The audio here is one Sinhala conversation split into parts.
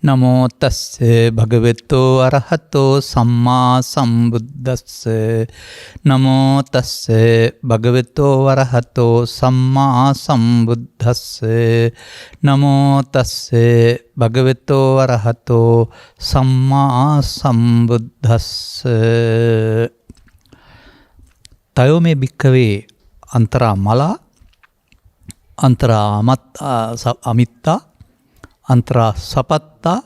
නමෝ තස්සේ භගවතු අරහතෝ සම්මා සම්බුද්දස්සේ නමෝ තස්සේ භගවතු අරහතෝ සම්මා සම්බුද්දස්සේ නමෝ තස්සේ භගවතු අරහතෝ සම්මා සම්බුද්දස්සේ තයෝ මේ භික්ඛවේ අන්තරා මලා අන්තරා අමිත්තා අන්තරා සපත්තා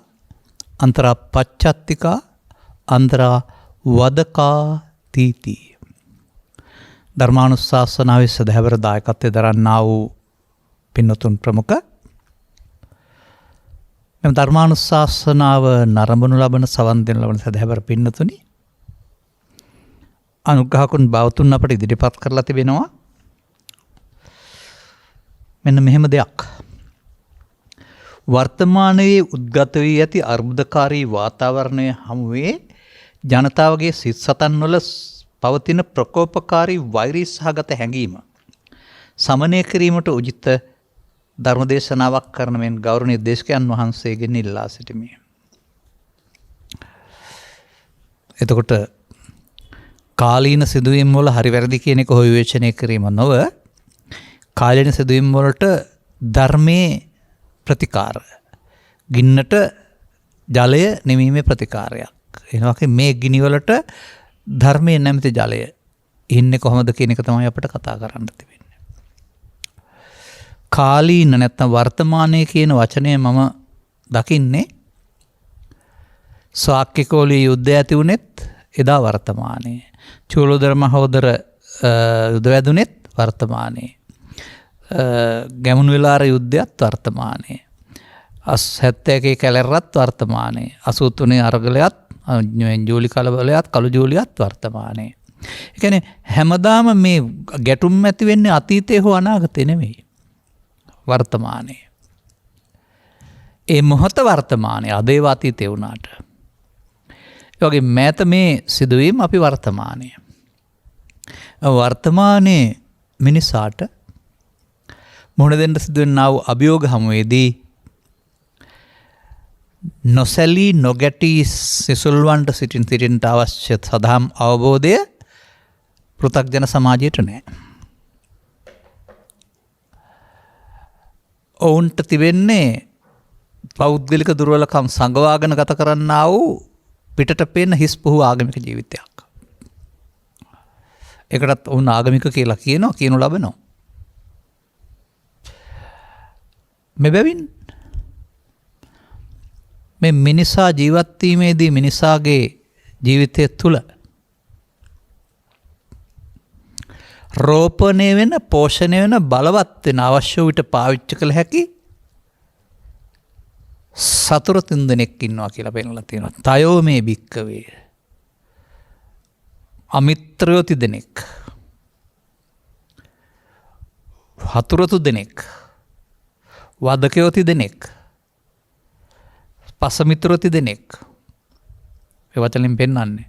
අන්තරා පච්චත්තිකා අන්තරා වදකා තීති. ධර්මානුශාසනාවේ සදහැවර දායකත්වයේ දරන්නා වූ පින්වතුන් ප්‍රමුඛ මෙම ධර්මානුශාසනාව නරඹනු ලබන සවන් දෙන ලබන සදහැවර පින්වතුනි අනුග්‍රහකුන් බවතුන් අපට ඉදිරිපත් කරලා තිබෙනවා. මෙන්න මෙහෙම දෙයක්. වර්තමානයේ උද්ගත වී ඇති අර්බුදකාරී වාතාවරණය හමුවේ ජනතාවගේ සිත් සතන්වල පවතින ප්‍රකෝපකාරී වෛරී සහගත හැඟීම සමනය කිරීමට උචිත ධර්මදේශනාවක් කරන මෙන් ගෞරවනීය දේශකයන් වහන්සේගෙන් ඉල්ලා සිටිමි. එතකොට කාලීන සිදුවීම් වල හරි වැරදි කියන එක විවේචනය කිරීම නොව කාලීන සිදුවීම් වලට ධර්මයේ ප්‍රතිකාර ගින්නට ජලය නෙමීමේ ප්‍රතිකාරයක්. එනවා මේ ගිනිවලට ධර්මයේ නැමැති ජලය ඉන්නේ කොහොමද කියන එක තමයි අපිට කතා කරන්න තිබෙන්නේ. කාලීන නැත්නම් වර්තමානයේ කියන වචනය මම දකින්නේ ස්වාක්‍යකෝලී යුද්ධය ඇති වුණෙත් එදා වර්තමානයේ. චූලෝදර මහෝදර යුද්ධ වැදුණෙත් වර්තමානයේ. ගැමුණු වෙලාර යුද්ධයත් වර්තමානයේ. 71 කැලැරත් වර්තමානයේ. 83 අරගලයත් ජූලි කලබලයත් කළු ජූලියත් වර්තමානයේ. ඒ කියන්නේ හැමදාම මේ ගැටුම් ඇති වෙන්නේ අතීතේ හෝ අනාගතේ නෙමෙයි. වර්තමානයේ. ඒ මොහොත වර්තමානයේ අද ඒවා අතීතේ වුණාට. ඒ වගේ මෑත මේ සිදුවීම් අපි වර්තමානයේ. වර්තමානයේ මිනිසාට මුහුණ දෙන්න සිදුවෙනා වූ අභියෝග හමුවේදී නොසැලී නොගැටී සිසුල්වන්ට සිටින්ට අවශ්‍ය සදහම් අවබෝධය පෘථග්ජන සමාජයට නැහැ. ඔවුන්ට තිබෙන්නේ පෞද්ගලික දුර්වලකම් සංගවාගෙන ගත කරන්නා වූ පිටට පේන හිස් පුහු ආගමික ජීවිතයක්. ඒකටත් ඔවුන් ආගමික කියලා කියනු ලබනවා. මෙබැවින් මේ මිනිසා ජීවත්වීමේදී මිනිසාගේ ජීවිතය තුළ රෝපණය වෙන පෝෂණය වෙන බලවත් වෙන අවශ්‍ය විට පාවිච්චි කළ හැකි සතුරු 3 දෙනෙක් ඉන්නවා කියලා පෙන්නලා තියෙනවා. තයෝ මේ භික්ඛවේ අමිත්‍රයෝ 3 දෙනෙක් හතුරු 3 දෙනෙක් වදකයෝ 3 දෙනෙක් පසමිත්‍රයෝ 3 දෙනෙක් ඒ වචනෙන් පෙන්වන්නේ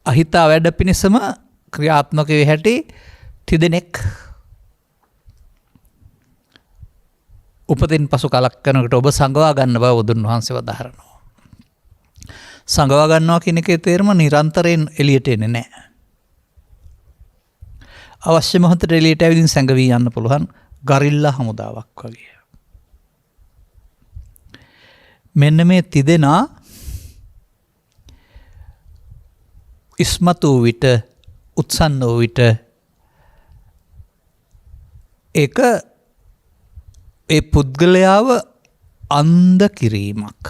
අහිතා වැඩ පිණිසම ක්‍රියාත්මක වේ හැටි 3 දෙනෙක් උපතින් පසු කලක් කරනකොට ඔබ සංගවා ගන්න බව බුදුන් වහන්සේ වදාහරනවා. සංගවා ගන්නවා කියන එකේ තේරුම නිරන්තරයෙන් එළියට එන්නේ නැහැ. අවශ්‍ය මොහොතට එළියට ඇවිදින් සංගවී යන්න පුළුවන් ගරිල්ලා හමුදාවක් වගේ. මෙන්න මේ තිදෙනා ඉස්මතු විට උත්සන්න වූ විට ඒක ඒ පුද්ගලයාව අන්ධ කිරීමක්.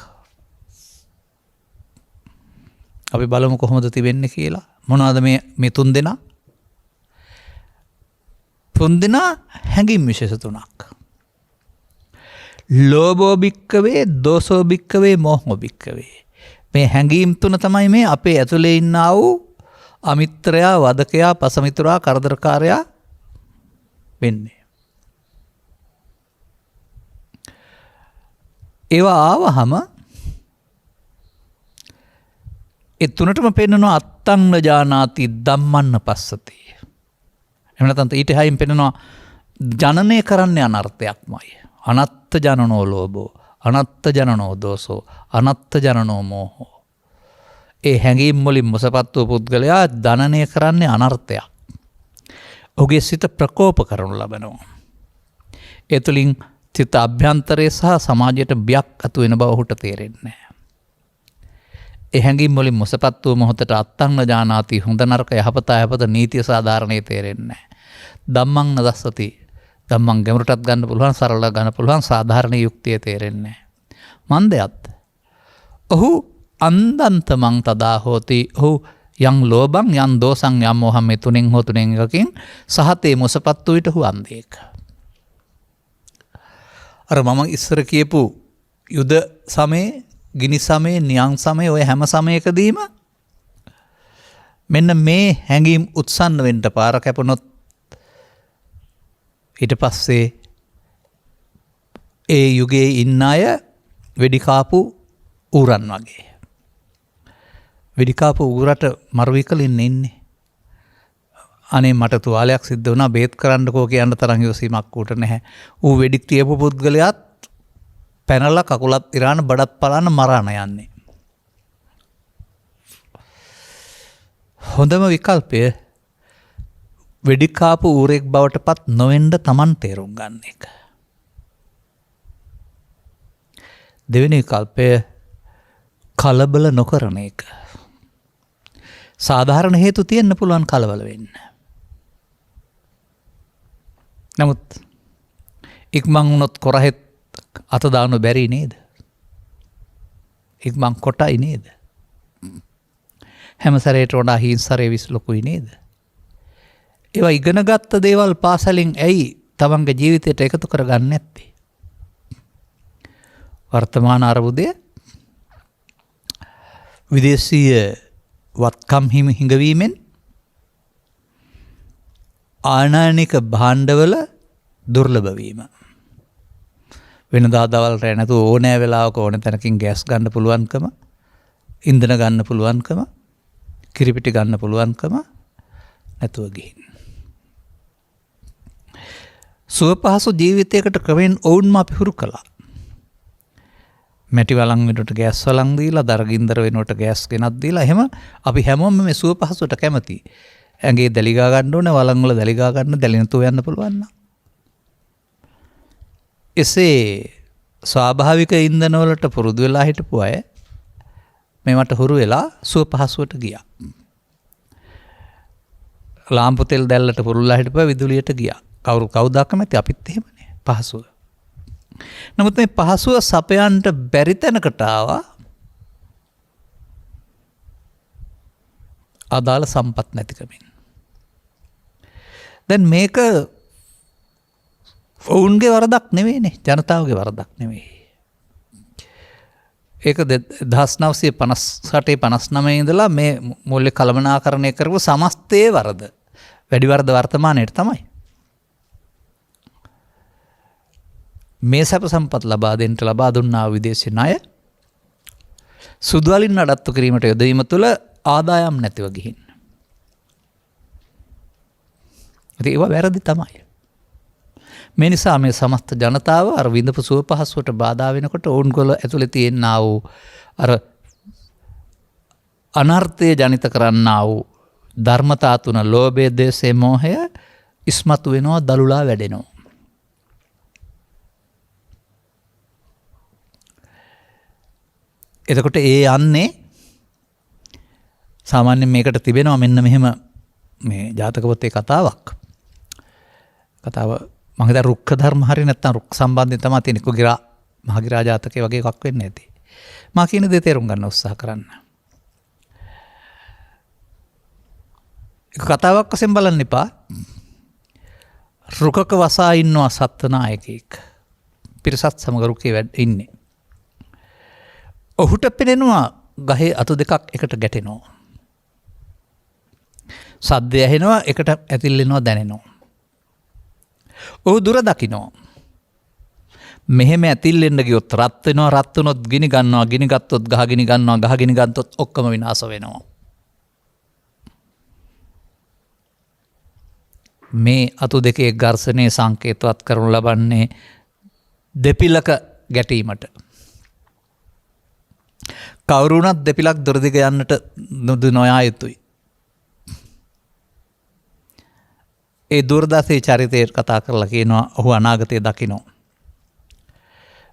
අපි බලමු කොහොමද තිබෙන්නේ කියලා. මොනවද මේ 3 දෙනා? 3 දෙනා හැඟීම් විශේෂ 3ක්. ලෝභෝ භික්ඛවේ, දෝසෝ භික්ඛවේ, මෝහෝ භික්ඛවේ. මේ හැඟීම් 3 තමයි මේ අපේ ඇතුලේ ඉන්නා වූ අමිත්‍රයා, වදකයා, පසමිත්‍රයා, කරදරකාරයා වෙන්නේ. ඒවා ආවහම ඒ 3ටම පෙන්නනවා අත්තං ජානාති ධම්මන්න පස්සති. එහෙම නැත්නම් ඊට හයින් පෙන්නනවා ජනනය කරන්නේ අනර්ථයක්මයි. අනත්ත් ජනනෝ ලෝභෝ. අනත්ත ජනනෝ දෝසෝ අනත්ත ජනනෝ මෝහෝ. ඒ හැඟීම් වලින් මුසපත් වූ පුද්ගලයා දනනය කරන්නේ අනර්ථයක්. ඔහුගේ සිත ප්‍රකෝප කරනු ලබනවා. ඒ තුළින් සිත අභ්‍යන්තරය සහ සමාජයට බියක් අතු වෙන බව ඔහුට තේරෙන්නේ. ඒ හැඟීම් වලින් මුසපත් වූ මොහොතට අත්තං ඥානාති හොඳ නරක යහපත අයහපත නීතිය සාධාරණේ තේරෙන්නේ. ධම්මං නදස්සති ධම්මං ගැඹුරටත් ගන්න පුළුවන් සරලව ගන්න පුළුවන් සාධාරණ යුක්තිය තේරෙන්නේ. මන්දයත් ඔහු අන්දන්තමං තදා හෝති. ඔහු යං ලෝභං යං දෝසං යම් මොහම් මේ තුනෙන් හෝ තුනෙන් එකකින් සහතේ මුසපත් වූ විට ඔහු අන්ධයෙක්. අර මම ඉස්සර කියපු යුද සමයේ ගිනි සමයේ නියං සමයේ ඔය හැම සමයකදීම මෙන්න මේ හැඟීම් උත්සන්න වෙන්න පාර කැපුණොත් ඊට පස්සේ ඒ යුගයේ ඉන්න අය වෙඩිකාපු ඌරන් වගේ. වෙඩිකාපු ඌරට මරුවිකලින් ඉන්නේ. අනේ මට තුවාලයක් සිද්ධ වුණා බේත් කරන්නකෝ කියන්න තරම් යොසීමක් ඌට නැහැ. ඌ වෙඩි තියපු පුද්ගලයාත් පැනලා කකුලත් ඉරාන බඩත් පලන්න මරාන යන්නේ. හොඳම විකල්පය වෙඩිකාපු ඌරෙක් බවට පත් නොවෙන්න Taman තේරුම් ගන්න එක. දෙවෙනි විකල්පය කලබල නොකරන එක. සාධාරණ හේතු තියෙන්න පුළුවන් කලබල වෙන්න. නමුත් ඉක්මන් වුණොත් කොරහෙත් අත දාන්න බැරි නේද? ඉක්මන් කොටයි නේද? හැම සැරේට වඩා හිංසරේ විස් ලොකුයි නේද? ඒවා ඉගෙනගත්ත දේවල් පාසලින් ඇයි තමන්ගේ ජීවිතයට එකතු කරගන්නේ නැත්තේ? වර්තමාන අරබුදය විදේශීය වත්කම් හිඟවීමෙන් ආනයනික භාණ්ඩවල දුර්ලභ වීම. වෙනදා දවල් රැ නැතුව ඕනෑ වෙලාවක ඕන තැනකින් ගෑස් ගන්න පුළුවන්කම, ඉන්ධන ගන්න පුළුවන්කම, කිරිපිටි ගන්න පුළුවන්කම නැතුව ගිහින්. සුව පහසු ජීවිතයකට ක්‍රමෙන් ඔවුන්ම අපි හුරු කළා. මැටි වලං වෙනුවට ගෑස් වලං දීලා, දරගින්දර වෙනුවට ගෑස් ගෙනත් දීලා, එහෙම අපි හැමෝම මේ සුව පහසුවට කැමති. ඇඟේ දැලිගා ගන්න ඕනේ, වලං වල දැලිගා ගන්න, දැලි නැතුව යන්න පුළුවන් නම්. එසේ ස්වාභාවික ඉන්ධන වලට පුරුදු වෙලා හිටපු අය මේවට හුරු වෙලා සුව පහසුවට ගියා. ලාම්පු තෙල් දැල්ලට පුරුල්ලා හිටපුවා විදුලියට ගියා. කවුද අකමැති? අපිත් එහෙමනේ. පහසුව. නමුත් මේ පහසුව සපයන්නට බැරි තැනකට ආවා අදාළ සම්පත් නැතිකමින්. දැන් මේක ඔවුන්ගේ වරදක් නෙවෙයිනේ, ජනතාවගේ වරදක් නෙවෙයි. ඒක 1958 59 ඉඳලා මේ මූල්‍ය කළමනාකරණය කරපු සමස්තයේ වරද. වැඩි වරද වර්තමානයේට තමයි. මේ සැප සම්පත් ලබා දුන්නා විදේශී ණය සුදු වලින් නඩත්තු කිරීමට යොදවීම තුළ ආදායම් නැතිව ගිහින්. ඉතින් ඒවා වැරදි තමයි. මේ නිසා මේ සමස්ත ජනතාව අර විඳපු සුව පහසුවට බාධා වෙනකොට ඔවුන්ගොල්ල ඇතුලේ තියෙනා වූ අර අනර්ථය ජනිත කරන්නා වූ ධර්මතා තුන ලෝභය, ද්වේෂය, මෝහය ඉස්මතු වෙනවා, දලුලා වැඩෙනවා. එතකොට ඒ යන්නේ සාමාන්‍යයෙන් මේකට තිබෙනවා මෙන්න මෙහෙම මේ ජාතක පොතේ කතාවක්. කතාව මම හිතා රුක්ක ධර්ම හරිය නැත්නම් රුක් සම්බන්ධයෙන් තමයි තියෙන්නේ. කුගිරා මහගිරා ජාතකයේ වගේ එකක් වෙන්නේ නැති. මා කියන දේ තේරුම් ගන්න උත්සාහ කරන්න. ඒක කතාවක් වශයෙන් බලන්න එපා. රුකක වසා ඉන්නවා සත්නායකෙක්. පිරිසත් සමග රුකේ ඉන්නේ. ඔහුට පෙනෙනවා ගහේ අතු දෙකක් එකට ගැටෙනවා. සද්දය ඇහෙනවා, එකට ඇතිල්ලෙනවා, දැනෙනවා. ඔහු දුර දකිනවා. මෙහෙම ඇතිල්ලෙන්න ගියොත් රත් වෙනවා, රත් වුණොත් ගිනි ගන්නවා, ගිනි ගත්තොත් ගහ ගිනි ගන්නවා, ගහ ගිනි ගත්තොත් ඔක්කොම විනාශ වෙනවා. මේ අතු දෙකේ ඝර්ෂණයේ සංකේතවත් කරනු ලබන්නේ දෙපිලක ගැටීමට. කවුරුණත් දෙපිලක් දුරදිග යන්නට නොයා යුතුයි. ඒ දුර්දශී චරිතයට කතා කරලා කියනවා ඔහු අනාගතය දකිනවා.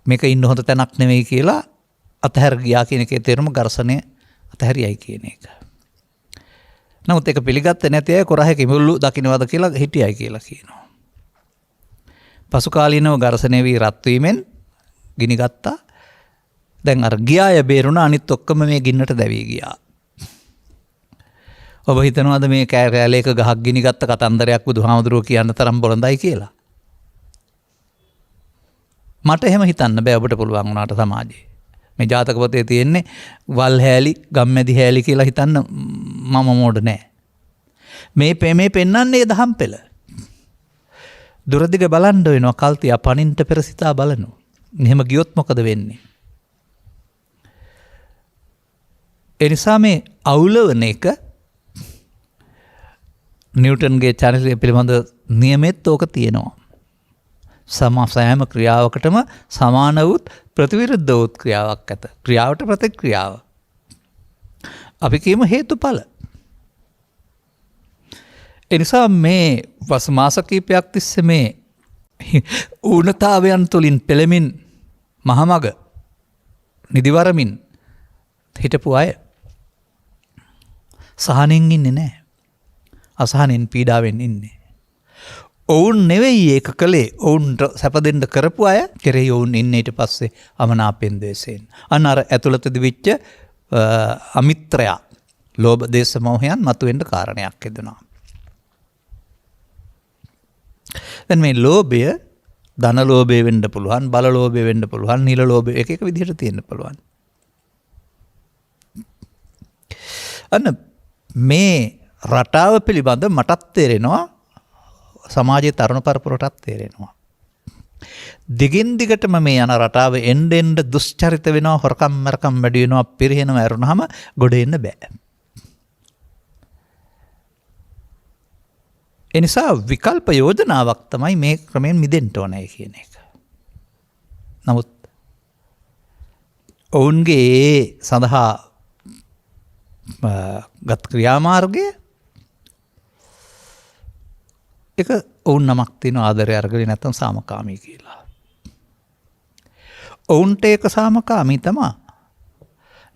මේක ඉන්න හොඳ තැනක් නෙවෙයි කියලා අතහැර ගියා කියන එකේ තේරුම ඝර්ෂණය අතහැරියයි කියන එක. නමුත් ඒක පිළිගත්තේ නැති අය කොරහේ කිඹුල්ලු දකින්නවද කියලා හිටියයි කියලා කියනවා. පසු කාලීනව ඝර්ෂණය වී රත් වීමෙන් ගිනි ගත්තා. දැන් අර ගියාය බේරුණා අනිත් ඔක්කොම මේ ගින්නට දැවී ගියා. ඔබ හිතනවාද මේ කෑලේක ගහක් ගිනි ගත්ත කතන්දරයක් බුදුහාමුදුරුවෝ කියන්න තරම් බොළඳයි කියලා? මට එහෙම හිතන්න බෑ ඔබට පුළුවන් වුණාට සමාජයේ. මේ ජාතක පොතේ තියෙන්නේ වල් හැලි ගම්මැදි හැලි කියලා හිතන්න මම මොඩ නෑ. මේ පෙන්වන්නේ දහම් පෙළ. දුරදිග බලන්න වෙනවා කල්තිය පණින්ට පෙර සිතා බලනවා. එහෙම ගියොත් මොකද වෙන්නේ? ඒ නිසා මේ අවුලවන එක නිව්ටන්ගේ චාරිත්‍රය පිළිබඳ නියමෙත් ඕක තියෙනවා. සෑම ක්‍රියාවකටම සමාන වූත් ප්‍රතිවිරුද්ධ වූත් ක්‍රියාවක් ඇත. ක්‍රියාවට ප්‍රතික්‍රියාව. අපි කියමු හේතුඵල. එනිසා මේ වස් මාස කීපයක් තිස්සේ මේ ඌනතාවයන් තුළින් පෙළමින් මහමග නිදිවරමින් හිටපු අය සහනෙන් ඉන්නේ නැහැ. අසහනෙන් පීඩාවෙන් ඉන්නේ. ඔවුන් නෙවෙයි ඒක කළේ. ඔවුන්ට සැපදෙන්න කරපු අය කෙරෙහි ඔවුන් ඉන්නේ ඊට පස්සේ අමනාපෙන් ද්වේෂයෙන්. අන්න අර ඇතුළතදී විච්ච අමිත්‍රයා ලෝභ දේශ මොහයන් මතුවෙන්න කාරණයක් හදුනා. දැන් මේ ලෝභය ධන ලෝභය වෙන්න පුළුවන්, බල ලෝභය වෙන්න පුළුවන්, නිල ලෝභය එක එක විදිහට තියෙන්න පුළුවන්. අන්න මේ රටාව පිළිබඳ මටත් තේරෙනවා සමාජයේ තරුණ පරපුරටත් තේරෙනවා. දිගින් දිගටම මේ යන රටාව එන්න එන්න දුෂ්චරිත වෙනවා, හොරකම් මරකම් වැඩි වෙනවා, පිරිහෙනවා, ඇරුණාම ගොඩ එන්න බෑ. ඒ නිසා විකල්ප යෝජනාවක් තමයි මේ ක්‍රමයෙන් මිදෙන්න ඕනේ කියන එක. නමුත් ඔවුන්ගේ සඳහා ගත් ක්‍රියාමාර්ගය එක ඔවුන් නමක් තියෙන ආදරය අරගෙන නැත්තම් සාමකාමී කියලා. ඔවුන්ට ඒක සාමකාමී තමයි.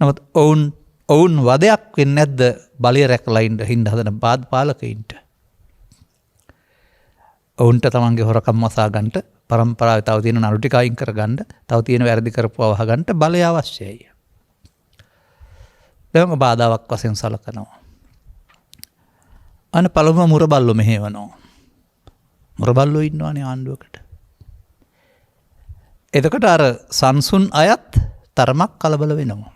නමුත් ඔවුන් වදයක් වෙන්නේ නැද්ද බලය රැකලා ඉන්න හින්දා හදන පාලකයින්ට? ඔවුන්ට තමන්ගේ හොරකම් වසා ගන්නට, පරම්පරාවේ තව තියෙන නඩු ටික අයින් කරගන්න, තව තියෙන වැරදි කරපුවා වහගන්න බලය අවශ්‍යයි. දැන් බාධාවක් වශයෙන් සලකනවා. අන්න පළමුව මුරබල්ලෝ මෙහෙවනවා. මුරබල්ලෝ ඉන්නවානේ ආණ්ඩුවකට. එතකොට අර සංසුන් අයත් තරමක් කලබල වෙනවා.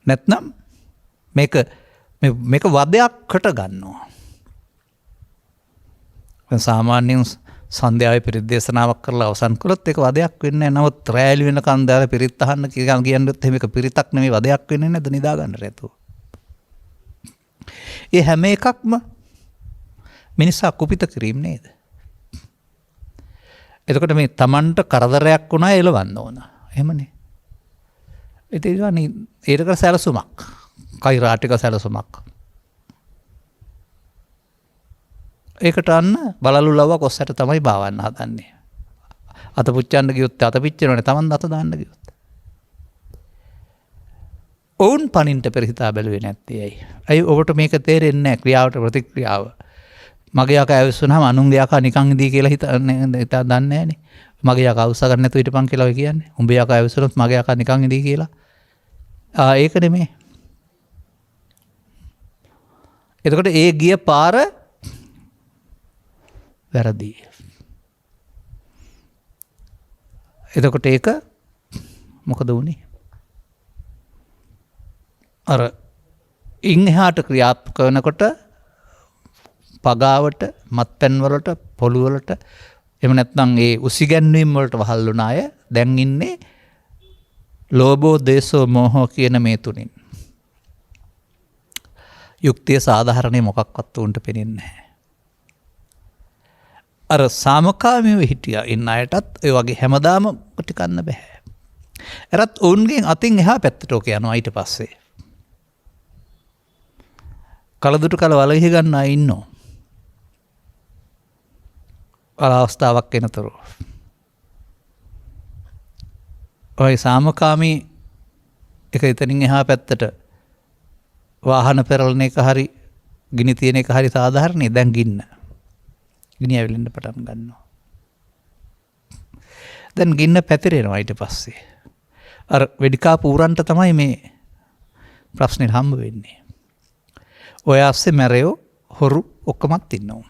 නැත්නම් මේක වදයක්කට ගන්නවා. සාමාන්‍යයෙන් සන්ධ්‍යාවේ පිරිත් දේශනාවක් කරලා අවසන් කළොත් ඒක වදයක් වෙන්නේ නැහැ. නමුත් රැලි වෙනකන් දාලා පිරිත් අහන්න කියන්නත් එහෙම ඒක පිරිතක් නෙමෙයි වදයක් වෙන්නේ නැද්ද නිදා ගන්න රැතුව. ඒ හැම එකක්ම මිනිසා කුපිත කිරීම නේද? එතකොට මේ Tamanට කරදරයක් වුණා එලවන්න ඕන. එහෙමනේ. ඒකට සැලසුමක්. කෛරාටික සැලසුමක්. ඒකට අන්න බලලු ලව්ව කොස්සට තමයි බාවන්න හදන්නේ. අත පුච්චන්න ගියොත් අත පිච්චෙනවනේ Taman අත දාන්න ගියොත්. ඔවුන් පණින්ට පෙරහිතා බැලුවේ නැත්තේ ඇයි? ඇයි ඔබට මේක තේරෙන්නේ නැහැ ක්‍රියාවට ප්‍රතික්‍රියාව? මගේ යකා ඇවිස්සුනහම අනුන්ගේ යකා නිකන් ඉදී කියලා හිතන්නේ දන්නේ නැහනේ. මගේ යකා උස්ස ගන්න නැතුව හිටපන් කියලා ඔය කියන්නේ. උඹේ යකා ඇවිස්සුනොත් මගේ යකා නිකන් ඉදී කියලා. ඒක නෙමෙයි. එතකොට ඒ ගිය පාර වැරදි. එතකොට ඒක මොකද වුනේ? අර ඉන් එහාට ක්‍රියාත්මක වෙනකොට පගාවට, මත්පැන් වලට, පොළු වලට, එහෙම නැත්නම් ඒ උසිගැන්වීම් වලට වහල් වුණ අය දැන් ඉන්නේ ලෝභෝ, දේශෝ, මෝහෝ කියන මේ තුنين. යුක්තිය සාධාරණේ මොකක්වත් උන්ට පෙනෙන්නේ නැහැ. අර සාමකාමීව හිටියා ඉන්න අයටත් ඒ වගේ හැමදාම කොට කන්න බෑ. එරත් ඔවුන්ගෙන් අතින් එහා පැත්තට ඕක යනවා ඊට පස්සේ. කලදුට කල වලහි ගන්නා ඉන්නෝ. අවස්ථාවක් එනතුරු. ඔය සාමකාමී එක එතනින් එහා පැත්තට වාහන පෙරලන එක හරි ගිනි තියෙන එක හරි සාධාරණයි. දැන් ගින්න. ගිනි ඇවිලෙන්න පටන් ගන්නවා. දැන් ගින්න පැතිරෙනවා ඊට පස්සේ. අර වෙඩිකාපු ඌරන්ට තමයි මේ ප්‍රශ්නේ හම්බ වෙන්නේ. ඔය ASCII මැරයෝ හොරු ඔක්කොමත් ඉන්නවා.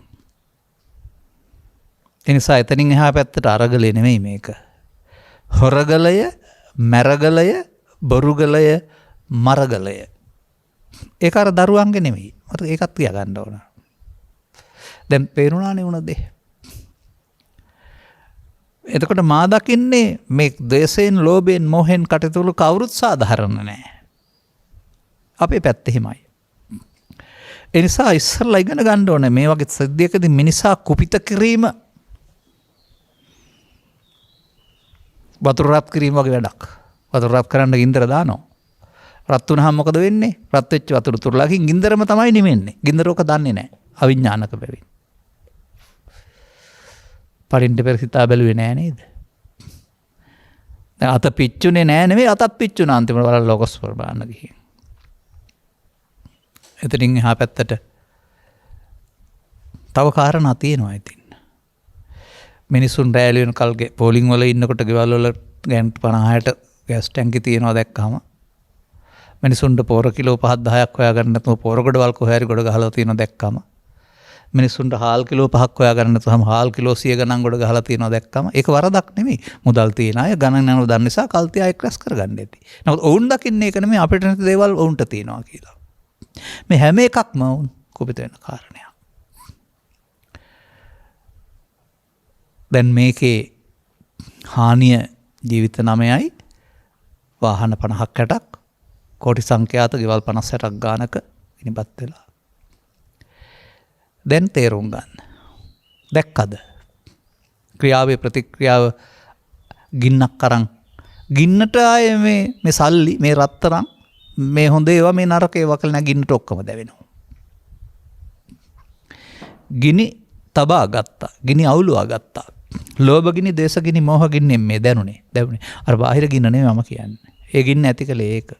ඒ නිසා එතනින් එහා පැත්තට අරගලේ නෙමෙයි මේක. හොරගලය, මැරගලය, බොරුගලය, මරගලය. ඒක අර දරුවන්ගේ නෙමෙයි. මට ඒකත් කියා ගන්න ඕන. දැන් පේරුණානේ උන දේ. එතකොට මා දකින්නේ මේ ද්වේෂයෙන්, ලෝභයෙන්, මෝහෙන් කටයුතු කවුරුත් සාධාරණ නැහැ. අපේ පැත්තේ හිමයි. ඒ නිසා ඉස්සරලා ඉගෙන ගන්න ඕනේ මේ වගේ සිද්ධියකදී මිනිසා කුපිත කිරීම වතුර රත් කිරීම වගේ වැඩක්. වතුර රත් කරන්න ගින්දර දානවා. රත් වුණාම මොකද වෙන්නේ? රත් වෙච්ච වතුර තුරලාකින් ගින්දරම තමයි නිවෙන්නේ. ගින්දර ඔක දන්නේ නැහැ. අවිඥානික බැවින්. පරිණ්ඩ පෙර සිතා බැලුවේ නෑ නේද? දැන් අත පිච්චුනේ නෑ නෙමෙයි අතත් පිච්චුණා අන්තිමට වල ලෝකස්වර බලන්න ගිහින්. එතනින් එහා පැත්තට තව කාරණා තියෙනවා ඉතින්. මිනිසුන් රැලි වෙන කල්ගේ පෝලිං වල ඉන්නකොට ගෙවල් වල ගෑන් 50ට ගෑස් ටැංකි තියෙනවා දැක්කම මිනිසුන්ට පොර කිලෝ 5-10ක් හොයාගන්න නැතුව පොර ගොඩවල් කොහේ හරි ගොඩ ගහලා තියෙනවා දැක්කම මිනිසුන්ට හාල් කිලෝ 5ක් හොයාගන්න නැතුවම හාල් කිලෝ 100 ගණන් ගොඩ ගහලා තියෙනවා දැක්කම ඒක වරදක් නෙමෙයි. මුදල් තියන අය ගණන් යනවා දන්න නිසා කල්තිය අය ක්‍රැස් කරගන්න ඇති. නමුත් ඔවුන් දකින්නේ ඒක නෙමෙයි අපිට නැති දේවල් ඔවුන්ට තියෙනවා කියලා. මේ හැම එකක්ම ඔවුන් කුපිත වෙන කාරණයක්. දැන් මේකේ හානිය ජීවිත 9යි වාහන 50ක් 60ක් කෝටි සංඛ්‍යාත ගෙවල් 50-60ක් ගානක ඉනිපත් වෙලා. දැන් තේරුම් ගන්න. දැක්කද? ක්‍රියාවේ ප්‍රතික්‍රියාව ගින්නක් අරන් ගින්නට ආයේ මේ සල්ලි මේ රත්තරන් මේ හොඳ ඒවා මේ නරක ඒවා කියලා ගින්නට ඔක්කොම දැවෙනවා. ගිනි තබා ගත්තා. ගිනි අවුලුවා ගත්තා. ලෝභ ගිනි, දේශ ගිනි, මෝහ ගිනි මේ දැනුනේ. අර බාහිර ගින්න නෙමෙයි මම කියන්නේ. ඒ ගින්න ඇති කලේ ඒක.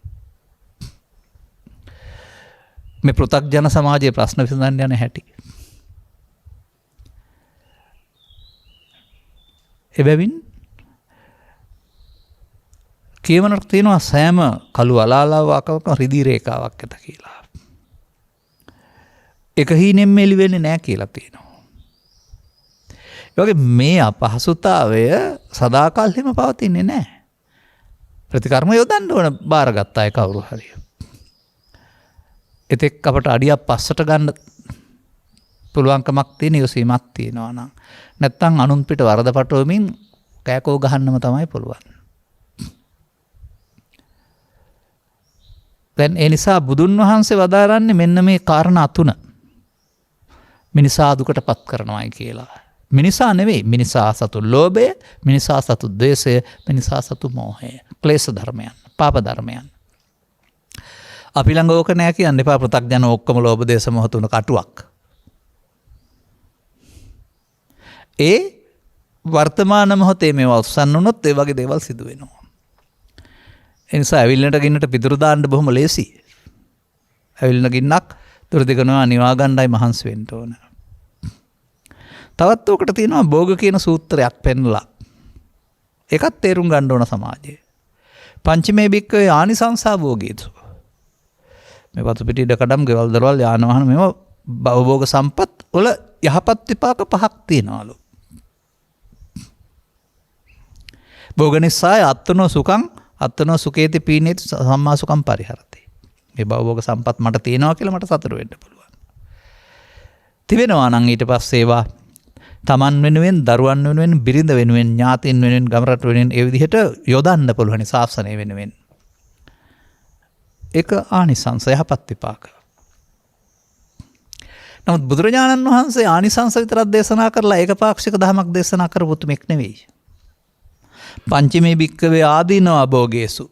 මේ පෘථග්ජන සමාජයේ ප්‍රශ්න විසඳන්න යන හැටි. එබැවින් කියවනක් තියෙනවා සෑම කළු අලාලාව අකවක රිදී රේඛාවක් ඇත කියලා. එක හීනෙන් මෙලි වෙන්නේ නැහැ කියලා තියෙනවා. ඒ වගේ මේ අපහසුතාවය සදාකාලෙම පවතින්නේ නැහැ. ප්‍රතිකර්ම යොදන්න ඕන බාරගත්ත අය කවුරු හරි. එතෙක් අපට අඩියක් පස්සට ගන්න පුළුවන්කමක් තියෙන යොසීමක් තියෙනවා නම් නැත්තම් අනුන් පිට වරද පටවමින් කෑකෝ ගහන්නම තමයි පුළුවන්. දැන් ඒ නිසා බුදුන් වහන්සේ වදාරන්නේ මෙන්න මේ කාරණා තුන. මිනිසා දුකට පත් කරනවායි කියලා. මිනිසා නෙවෙයි මිනිසා සතු ලෝභය, මිනිසා සතු ද්වේෂය, මිනිසා සතු මෝහය. ක්ලේශ ධර්මයන්, පාප ධර්මයන්. අපි ළඟ ඕක නෑ කියන්න එපා. පෘථග්ජන ඔක්කොම ලෝභ දේශ මොහ තුන කටුවක්. ඒ වර්තමාන මොහොතේ මේවා උත්සන්න වුණොත් ඒ වගේ දේවල් සිදු වෙනවා. ඒ නිසා ඇවිල්ලට ගින්නට පිදුරු දාන්න බොහොම ලේසි. ඇවිල්න ගින්නක් දුර දෙකනවා නිවා ගන්නයි මහන්සි වෙන්න ඕන. තවත් ඔකට තියෙනවා භෝග කියන සූත්‍රයක් පෙන්ලා. ඒකත් තේරුම් ගන්න ඕන සමාජයේ. පංචමේ බික්කවේ ආනිසංසා භෝගීසු. මේ වතු පිටි ඉඩකඩම් ගෙවල් දරවල් යාන වාහන මේවා භවභෝග සම්පත් වල යහපත් විපාක 5ක් තියෙනවලු. භෝගනිස්සාය අත්තනෝ සුඛං අත්තනෝ සුඛේති පීනේති සම්මා සුඛං පරිහරති. මේ භවභෝග සම්පත් මට තියෙනවා කියලා මට සතුටු වෙන්න පුළුවන්. තිබෙනවා නම් ඊට පස්සේ ඒවා තමන් වෙනුවෙන්, දරුවන් වෙනුවෙන්, බිරිඳ වෙනුවෙන්, ඥාතීන් වෙනුවෙන්, ගමරට වෙනුවෙන් ඒ විදිහට යොදන්න පුළුවන් ශාසනය වෙනුවෙන්. ඒක ආනිසංස යහපත් විපාක. නමුත් බුදුරජාණන් වහන්සේ ආනිසංස විතරක් දේශනා කරලා ඒකපාක්ෂික ධමයක් දේශනා කරපු උතුමෙක් නෙවෙයි. පංචමේ භික්කවේ ආදීනව අභෝගේසු.